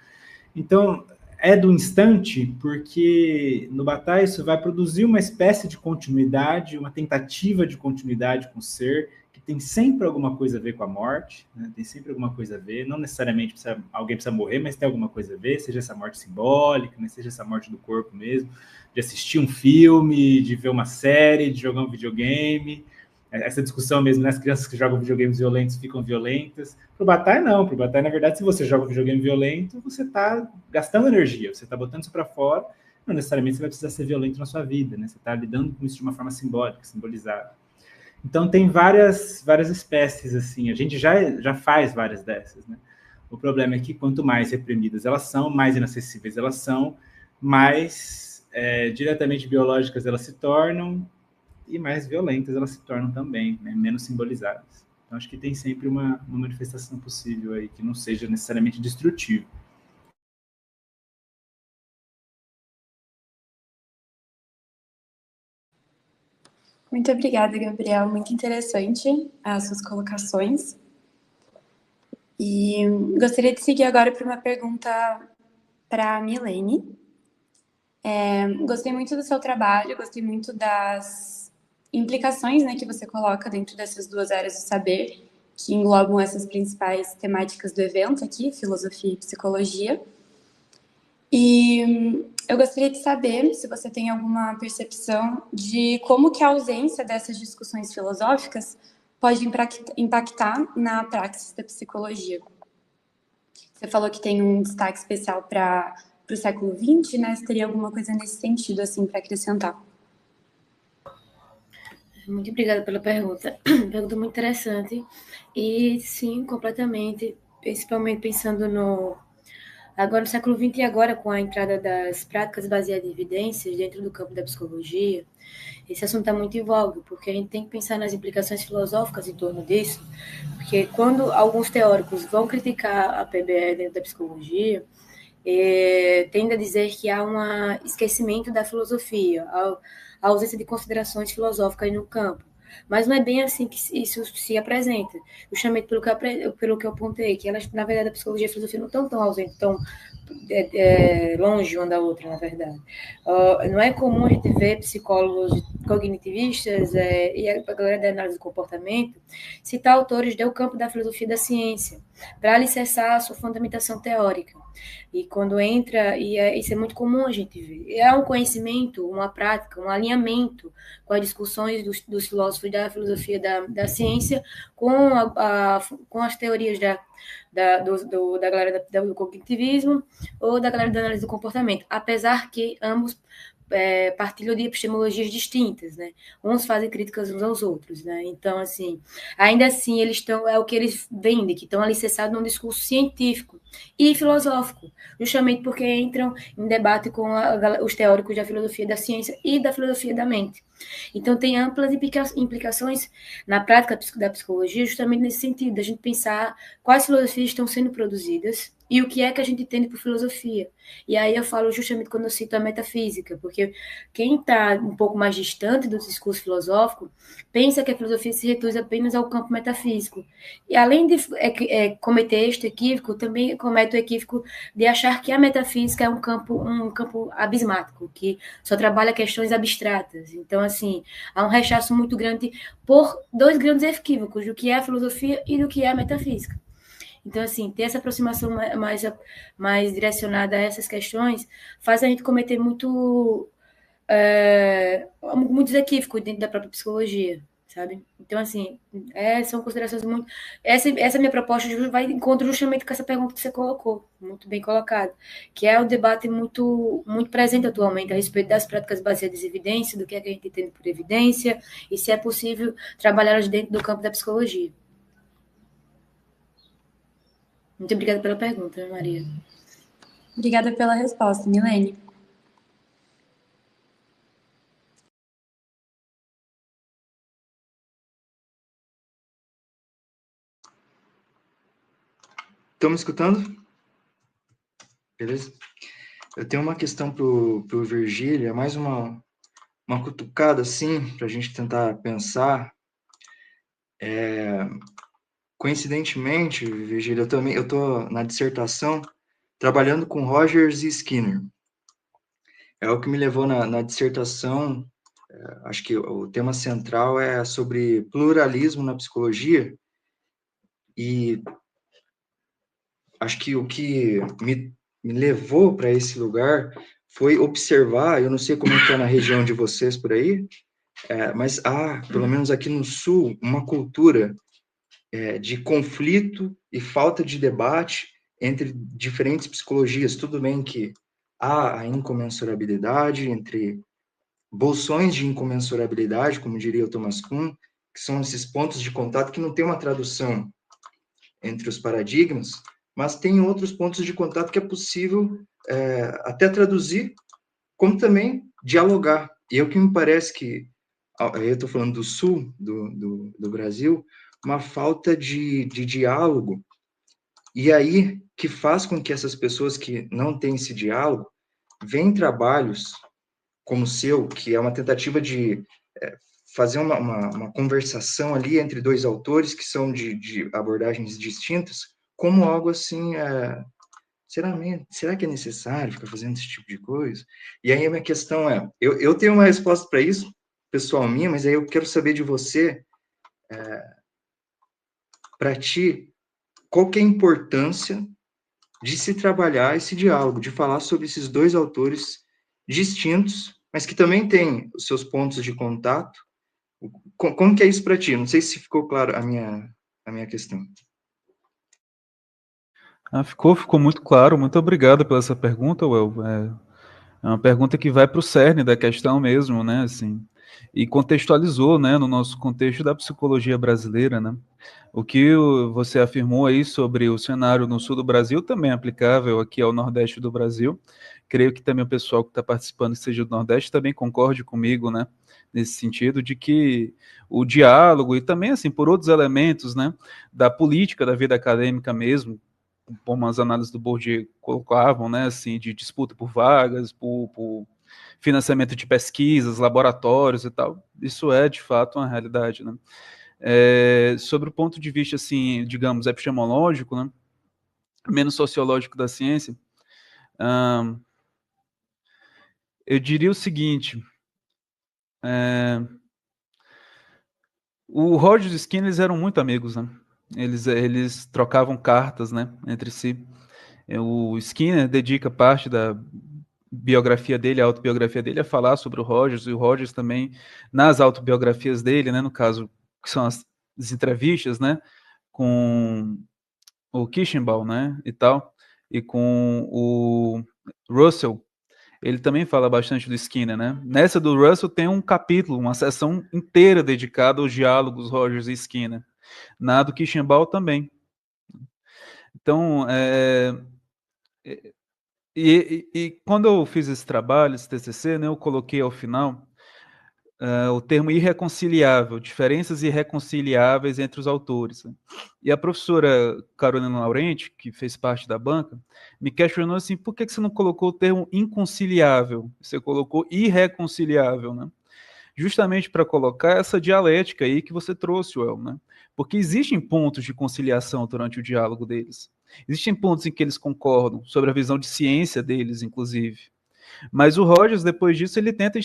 Então, é do instante, porque no Bataille isso vai produzir uma espécie de continuidade, uma tentativa de continuidade com o ser, que tem sempre alguma coisa a ver com a morte, né? Tem sempre alguma coisa a ver, não necessariamente alguém precisa morrer, mas tem alguma coisa a ver, seja essa morte simbólica, né? Seja essa morte do corpo mesmo, de assistir um filme, de ver uma série, de jogar um videogame. Essa discussão mesmo, né? As crianças que jogam videogames violentos ficam violentas. Para o Bataille, não. Para o Bataille, na verdade, se você joga um videogame violento, você está gastando energia, você está botando isso para fora, não necessariamente você vai precisar ser violento na sua vida, né? Você está lidando com isso de uma forma simbólica, simbolizada. Então, tem várias espécies, assim. A gente já faz várias dessas, né? O problema é que quanto mais reprimidas elas são, mais inacessíveis elas são, mais diretamente biológicas elas se tornam, e mais violentas elas se tornam também, né? Menos simbolizadas. Então, acho que tem sempre uma manifestação possível aí que não seja necessariamente destrutiva. Muito obrigada, Gabriel. Muito interessante as suas colocações. E gostaria de seguir agora para uma pergunta para a Milene. Gostei muito do seu trabalho, gostei muito das implicações, né, que você coloca dentro dessas duas áreas do saber, que englobam essas principais temáticas do evento aqui, filosofia e psicologia. E eu gostaria de saber se você tem alguma percepção de como que a ausência dessas discussões filosóficas pode impactar na praxis da psicologia. Você falou que tem um destaque especial para o século XX, né? Você teria alguma coisa nesse sentido, assim, para acrescentar? Muito obrigada pela pergunta. Pergunta muito interessante. E sim, completamente, principalmente pensando agora no século XX e agora com a entrada das práticas baseadas em evidências dentro do campo da psicologia, esse assunto está muito em voga, porque a gente tem que pensar nas implicações filosóficas em torno disso, porque quando alguns teóricos vão criticar a PBE dentro da psicologia, tende a dizer que há um esquecimento da filosofia, a ausência de considerações filosóficas no campo. Mas não é bem assim que isso se apresenta. Justamente pelo que eu apontei, que elas, na verdade, a psicologia e a filosofia não estão tão ausentes, tão longe uma da outra, na verdade. Não é comum a gente ver psicólogos cognitivistas e a galera da análise do comportamento citar autores do campo da filosofia e da ciência para alicerçar a sua fundamentação teórica. E quando entra, isso é muito comum a gente ver. É um conhecimento, uma prática, um alinhamento com as discussões dos filósofos da filosofia da ciência com as teorias da galera do cognitivismo ou da galera da análise do comportamento, apesar que ambos partilham de epistemologias distintas, né? Uns fazem críticas uns aos outros, né? Então, assim, ainda assim, eles estão, é o que eles vendem, que estão alicerçados num discurso científico e filosófico, justamente porque entram em debate com os teóricos da filosofia da ciência e da filosofia da mente. Então, tem amplas implicações na prática da psicologia, justamente nesse sentido, da gente pensar quais filosofias estão sendo produzidas e o que é que a gente entende por filosofia. E aí eu falo justamente quando eu cito a metafísica, porque quem está um pouco mais distante do discurso filosófico pensa que a filosofia se reduz apenas ao campo metafísico. E além de cometer este equívoco, também comete o equívoco de achar que a metafísica é um campo abismático, que só trabalha questões abstratas. Então, assim, há um rechaço muito grande por dois grandes equívocos, do que é a filosofia e do que é a metafísica. Então, assim, ter essa aproximação mais direcionada a essas questões faz a gente cometer muitos equívocos dentro da própria psicologia, sabe? Então, assim, são considerações muito... Essa minha proposta vai de encontro justamente com essa pergunta que você colocou, muito bem colocada, que é o debate muito, muito presente atualmente a respeito das práticas baseadas em evidência, do que é que a gente entende por evidência, e se é possível trabalhá-las dentro do campo da psicologia. Muito obrigada pela pergunta, Maria. Obrigada pela resposta, Milene. Estão me escutando? Beleza? Eu tenho uma questão para o Virgílio, é mais uma cutucada, assim, para a gente tentar pensar. Coincidentemente, Virgílio, eu estou na dissertação trabalhando com Rogers e Skinner. É o que me levou na dissertação, acho que o tema central é sobre pluralismo na psicologia, e acho que o que me levou para esse lugar foi observar, eu não sei como é que é na região de vocês por aí, mas há, pelo menos aqui no Sul, uma cultura de conflito e falta de debate entre diferentes psicologias. Tudo bem que há a incomensurabilidade entre bolsões de incomensurabilidade, como diria o Thomas Kuhn, que são esses pontos de contato que não tem uma tradução entre os paradigmas, mas tem outros pontos de contato que é possível até traduzir, como também dialogar. E é o que me parece que eu estou falando do sul do Brasil, uma falta de diálogo, e aí que faz com que essas pessoas que não têm esse diálogo veem trabalhos como o seu, que é uma tentativa de fazer uma conversação ali entre dois autores que são de abordagens distintas, como algo assim, será que é necessário ficar fazendo esse tipo de coisa? E aí a minha questão é, eu tenho uma resposta para isso, pessoal minha, mas aí eu quero saber de você, para ti, qual que é a importância de se trabalhar esse diálogo, de falar sobre esses dois autores distintos, mas que também têm os seus pontos de contato. Como que é isso para ti? Não sei se ficou claro a minha questão. Ficou muito claro. Muito obrigado pela essa pergunta, Well. É uma pergunta que vai para o cerne da questão mesmo, né? Assim, e contextualizou, né, no nosso contexto da psicologia brasileira, né? O que você afirmou aí sobre o cenário no sul do Brasil também é aplicável aqui ao Nordeste do Brasil. Creio que também o pessoal que está participando, que seja do Nordeste, também concorde comigo, né? Nesse sentido de que o diálogo e também, assim, por outros elementos, né? Da política, da vida acadêmica mesmo, como as análises do Bourdieu colocavam, né? Assim, de disputa por vagas, por financiamento de pesquisas, laboratórios e tal. Isso é, de fato, uma realidade, né? Sobre o ponto de vista, assim, digamos, epistemológico, né, menos sociológico da ciência, eu diria o seguinte, o Rogers e o Skinner, eles eram muito amigos, né? Eles trocavam cartas, né, entre si. O Skinner dedica parte da biografia dele, a autobiografia dele, a falar sobre o Rogers, e o Rogers também, nas autobiografias dele, né, no caso, que são as entrevistas, né, com o Kirschenbaum, né, e tal, e com o Russell, ele também fala bastante do Skinner, né? Nessa do Russell tem um capítulo, uma seção inteira dedicada aos diálogos Rogers e Skinner. Na do Kirschenbaum também. Então, e quando eu fiz esse trabalho, esse TCC, né, eu coloquei ao final o termo irreconciliável, diferenças irreconciliáveis entre os autores. Né? E a professora Carolina Laurenti, que fez parte da banca, me questionou assim, por que você não colocou o termo inconciliável? Você colocou irreconciliável, né? Justamente para colocar essa dialética aí que você trouxe, Well, né? Porque existem pontos de conciliação durante o diálogo deles. Existem pontos em que eles concordam, sobre a visão de ciência deles, inclusive. Mas o Rogers, depois disso, ele tenta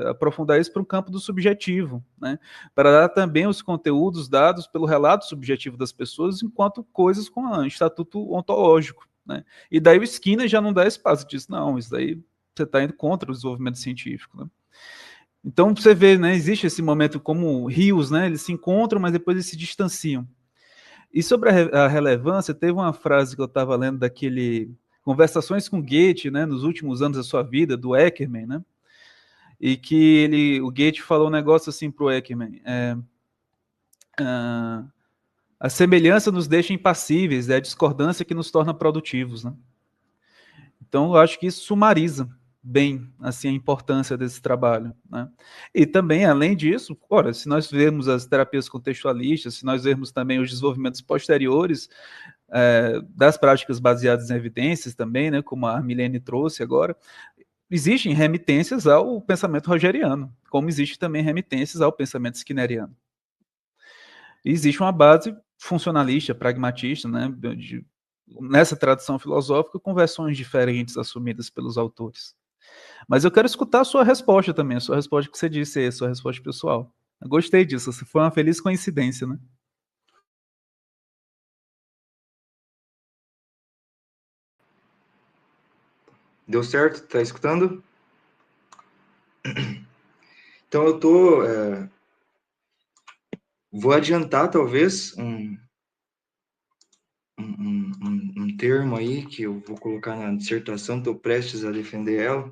aprofundar isso para o campo do subjetivo, né? Para dar também os conteúdos dados pelo relato subjetivo das pessoas enquanto coisas com o estatuto ontológico, né? E daí o Skinner já não dá espaço, diz, não, isso daí você está indo contra o desenvolvimento científico, né? Então, você vê, né, existe esse momento como rios, né, eles se encontram, mas depois eles se distanciam. E sobre a relevância, teve uma frase que eu estava lendo daquele Conversações com Goethe, né, nos últimos anos da sua vida, do Eckermann, né, e que o Goethe falou um negócio assim para o Eckermann, a semelhança nos deixa impassíveis, é a discordância que nos torna produtivos, né. Então, eu acho que isso sumariza bem assim, a importância desse trabalho. Né? E também, além disso, ora, se nós vemos as terapias contextualistas, se nós vemos também os desenvolvimentos posteriores das práticas baseadas em evidências também, né, como a Milene trouxe agora, existem remitências ao pensamento rogeriano, como existe também remitências ao pensamento skinneriano. E existe uma base funcionalista, pragmatista, né, nessa tradição filosófica, com versões diferentes assumidas pelos autores. Mas eu quero escutar a sua resposta também, a sua resposta que você disse aí, a sua resposta pessoal. Eu gostei disso, foi uma feliz coincidência, né? Deu certo? Tá escutando? Então eu vou adiantar talvez um termo aí que eu vou colocar na dissertação, estou prestes a defender ela,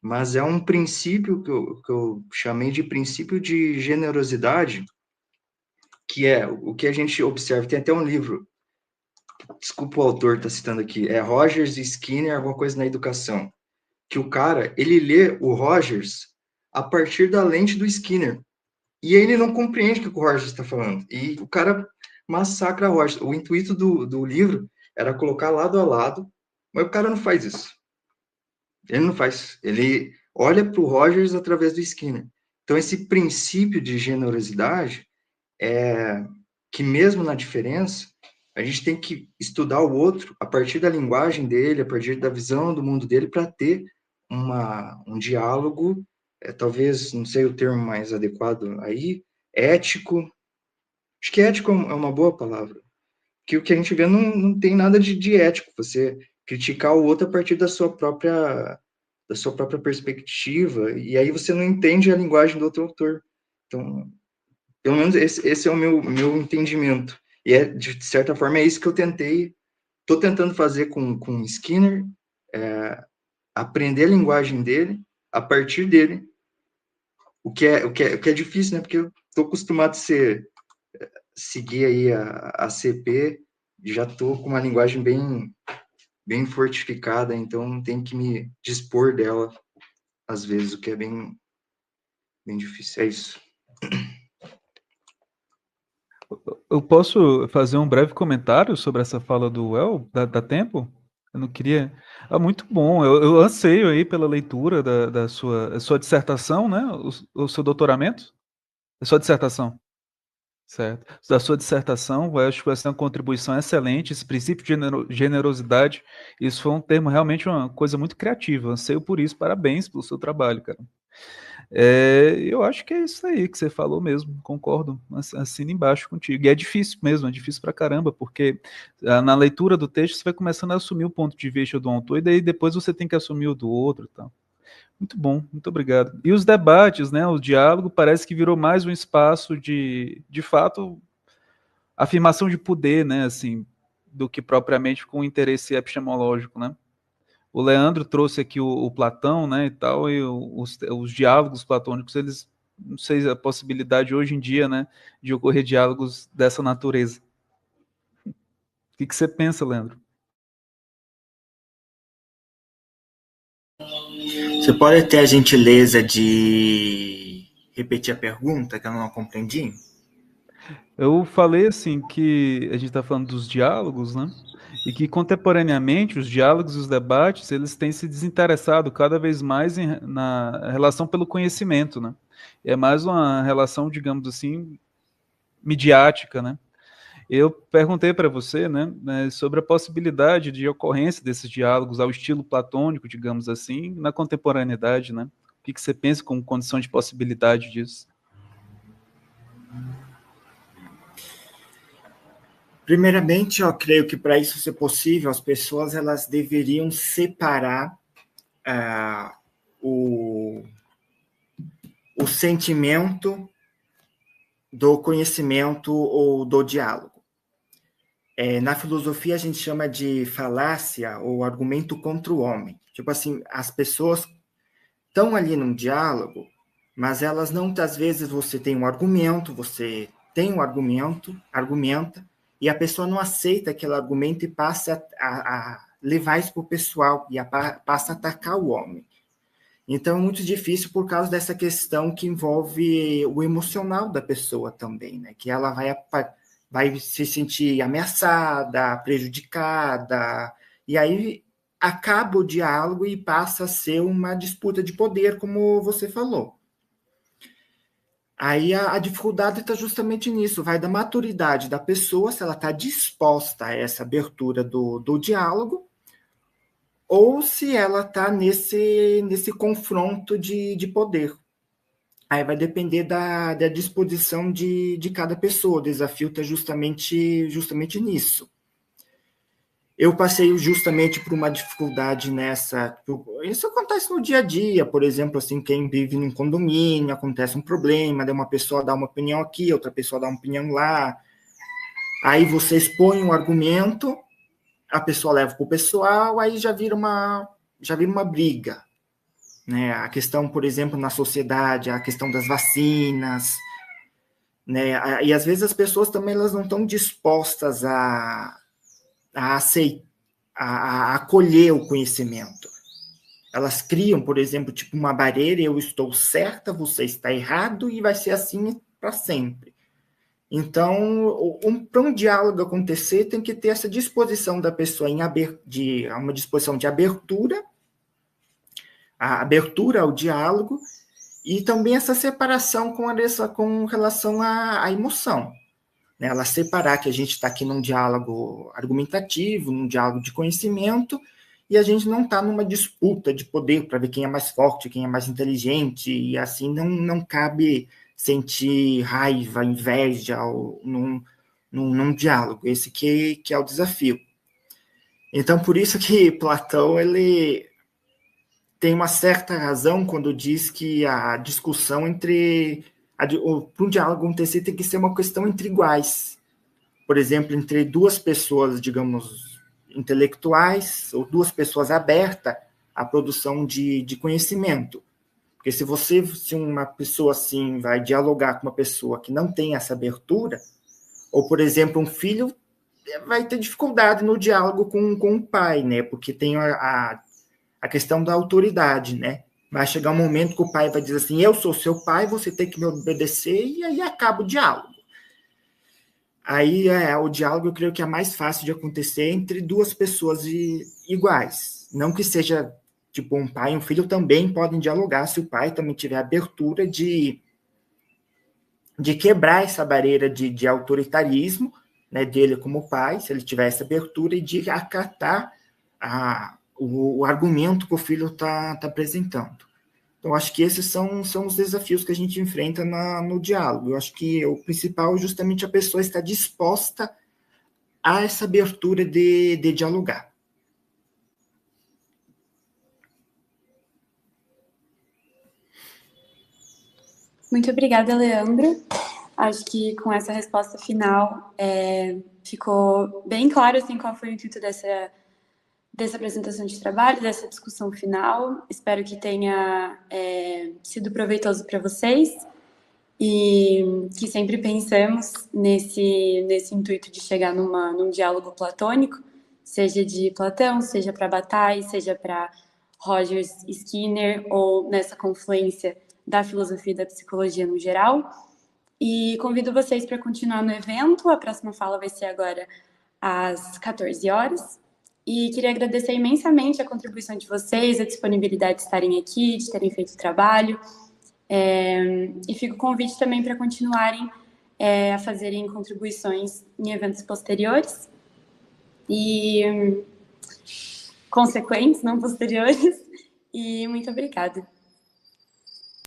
mas é um princípio que eu chamei de princípio de generosidade, que é o que a gente observa. Tem até um livro, desculpa o autor estar citando aqui, é Rogers e Skinner, alguma coisa na educação, que o cara, ele lê o Rogers a partir da lente do Skinner. E ele não compreende o que o Rogers está falando. E o cara massacra a Rogers. O intuito do livro era colocar lado a lado, mas o cara não faz isso. Ele não faz. Ele olha para o Rogers através do Skinner. Então, esse princípio de generosidade é que, mesmo na diferença, a gente tem que estudar o outro a partir da linguagem dele, a partir da visão do mundo dele, para ter um diálogo, talvez, não sei o termo mais adequado aí, ético. Acho que ético é uma boa palavra. Que o que a gente vê não tem nada de ético. Você criticar o outro a partir da sua própria perspectiva, e aí você não entende a linguagem do outro autor. Então, pelo menos esse é o meu entendimento. E, de certa forma, é isso que eu estou tentando fazer com Skinner, aprender a linguagem dele, a partir dele, o que é difícil, né? Porque eu estou acostumado a seguir aí a CP, já estou com uma linguagem bem fortificada, então tem que me dispor dela, às vezes, o que é bem difícil. É isso. Eu posso fazer um breve comentário sobre essa fala do Well? Dá tempo? Eu não queria... muito bom. Eu anseio aí pela leitura da sua dissertação, né? O seu doutoramento? A sua dissertação. Certo. Da sua dissertação, eu acho que vai ser uma contribuição excelente. Esse princípio de generosidade, isso foi um termo realmente uma coisa muito criativa. Anseio por isso. Parabéns pelo seu trabalho, cara. Eu acho que é isso aí que você falou mesmo, concordo, assino embaixo contigo. E é difícil mesmo, é difícil pra caramba, porque na leitura do texto você vai começando a assumir o ponto de vista do autor, e daí depois você tem que assumir o do outro e tal. Muito bom, muito obrigado. E os debates, né, o diálogo parece que virou mais um espaço de fato, afirmação de poder, né, assim, do que propriamente com interesse epistemológico, né. O Leandro trouxe aqui o Platão, né, e tal, e os diálogos platônicos, eles, não sei a possibilidade hoje em dia, né, de ocorrer diálogos dessa natureza. O que você pensa, Leandro? Você pode ter a gentileza de repetir a pergunta, que eu não compreendi? Eu falei, assim, que a gente está falando dos diálogos, né, e que contemporaneamente os diálogos e os debates, eles têm se desinteressado cada vez mais na relação pelo conhecimento, né, é mais uma relação, digamos assim, midiática, né. Eu perguntei para você, né, sobre a possibilidade de ocorrência desses diálogos ao estilo platônico, digamos assim, na contemporaneidade, né? O que você pensa como condição de possibilidade disso? Primeiramente, eu creio que para isso ser possível, as pessoas elas deveriam separar o sentimento do conhecimento ou do diálogo. Na filosofia, a gente chama de falácia ou argumento contra o homem. Tipo assim, as pessoas estão ali num diálogo, mas elas não, às vezes, você tem um argumento, argumenta, e a pessoa não aceita aquele argumento e passa a levar isso para o pessoal, e passa a atacar o homem. Então, é muito difícil por causa dessa questão que envolve o emocional da pessoa também, né? Que ela vai se sentir ameaçada, prejudicada, e aí acaba o diálogo e passa a ser uma disputa de poder, como você falou. Aí a dificuldade está justamente nisso, vai da maturidade da pessoa, se ela está disposta a essa abertura do diálogo, ou se ela está nesse confronto de poder. Aí vai depender da disposição de cada pessoa, o desafio está justamente nisso. Eu passei justamente por uma dificuldade nessa. Isso acontece no dia a dia, por exemplo, assim, quem vive num condomínio, acontece um problema, daí uma pessoa dá uma opinião aqui, outra pessoa dá uma opinião lá. Aí você expõe um argumento, a pessoa leva para o pessoal, aí já vira uma briga. Né? A questão, por exemplo, na sociedade, a questão das vacinas, né? E às vezes as pessoas também elas não estão dispostas a acolher o conhecimento. elas criam, por exemplo, tipo uma barreira, eu estou certa, você está errado, e vai ser assim para sempre. Então, para um diálogo acontecer, tem que ter essa disposição da pessoa uma disposição de abertura, a abertura ao diálogo, e também essa separação com relação à emoção. Né? Ela separar que a gente está aqui num diálogo argumentativo, num diálogo de conhecimento, e a gente não está numa disputa de poder para ver quem é mais forte, quem é mais inteligente, e assim não cabe sentir raiva, inveja num diálogo. Esse que é o desafio. Então, por isso que Platão ele tem uma certa razão quando diz que a discussão para um diálogo acontecer tem que ser uma questão entre iguais. Por exemplo, entre duas pessoas, digamos, intelectuais, ou duas pessoas abertas à produção de conhecimento. Porque se uma pessoa assim vai dialogar com uma pessoa que não tem essa abertura, ou, por exemplo, um filho vai ter dificuldade no diálogo com o pai, né? Porque tem a questão da autoridade, né? Vai chegar um momento que o pai vai dizer assim, eu sou seu pai, você tem que me obedecer, e aí acaba o diálogo. Aí o diálogo eu creio que é mais fácil de acontecer entre duas pessoas iguais. Não que seja, tipo, um pai e um filho também podem dialogar, se o pai também tiver abertura de quebrar essa barreira de autoritarismo, né, dele como pai, se ele tiver essa abertura, e de acatar o argumento que o filho está apresentando. Então, acho que esses são os desafios que a gente enfrenta no diálogo. Eu acho que o principal é justamente a pessoa estar disposta a essa abertura de dialogar. Muito obrigada, Leandro. Acho que com essa resposta final ficou bem claro assim, qual foi o intuito dessa apresentação de trabalho, dessa discussão final. Espero que tenha sido proveitoso para vocês e que sempre pensemos nesse intuito de chegar num diálogo platônico, seja de Platão, seja para Bataille, seja para Rogers Skinner, ou nessa confluência da filosofia e da psicologia no geral. E convido vocês para continuar no evento. A próxima fala vai ser agora às 14 horas. E queria agradecer imensamente a contribuição de vocês, a disponibilidade de estarem aqui, de terem feito o trabalho. E fica o convite também para continuarem a fazerem contribuições em eventos posteriores e consequentes, não posteriores. E muito obrigada.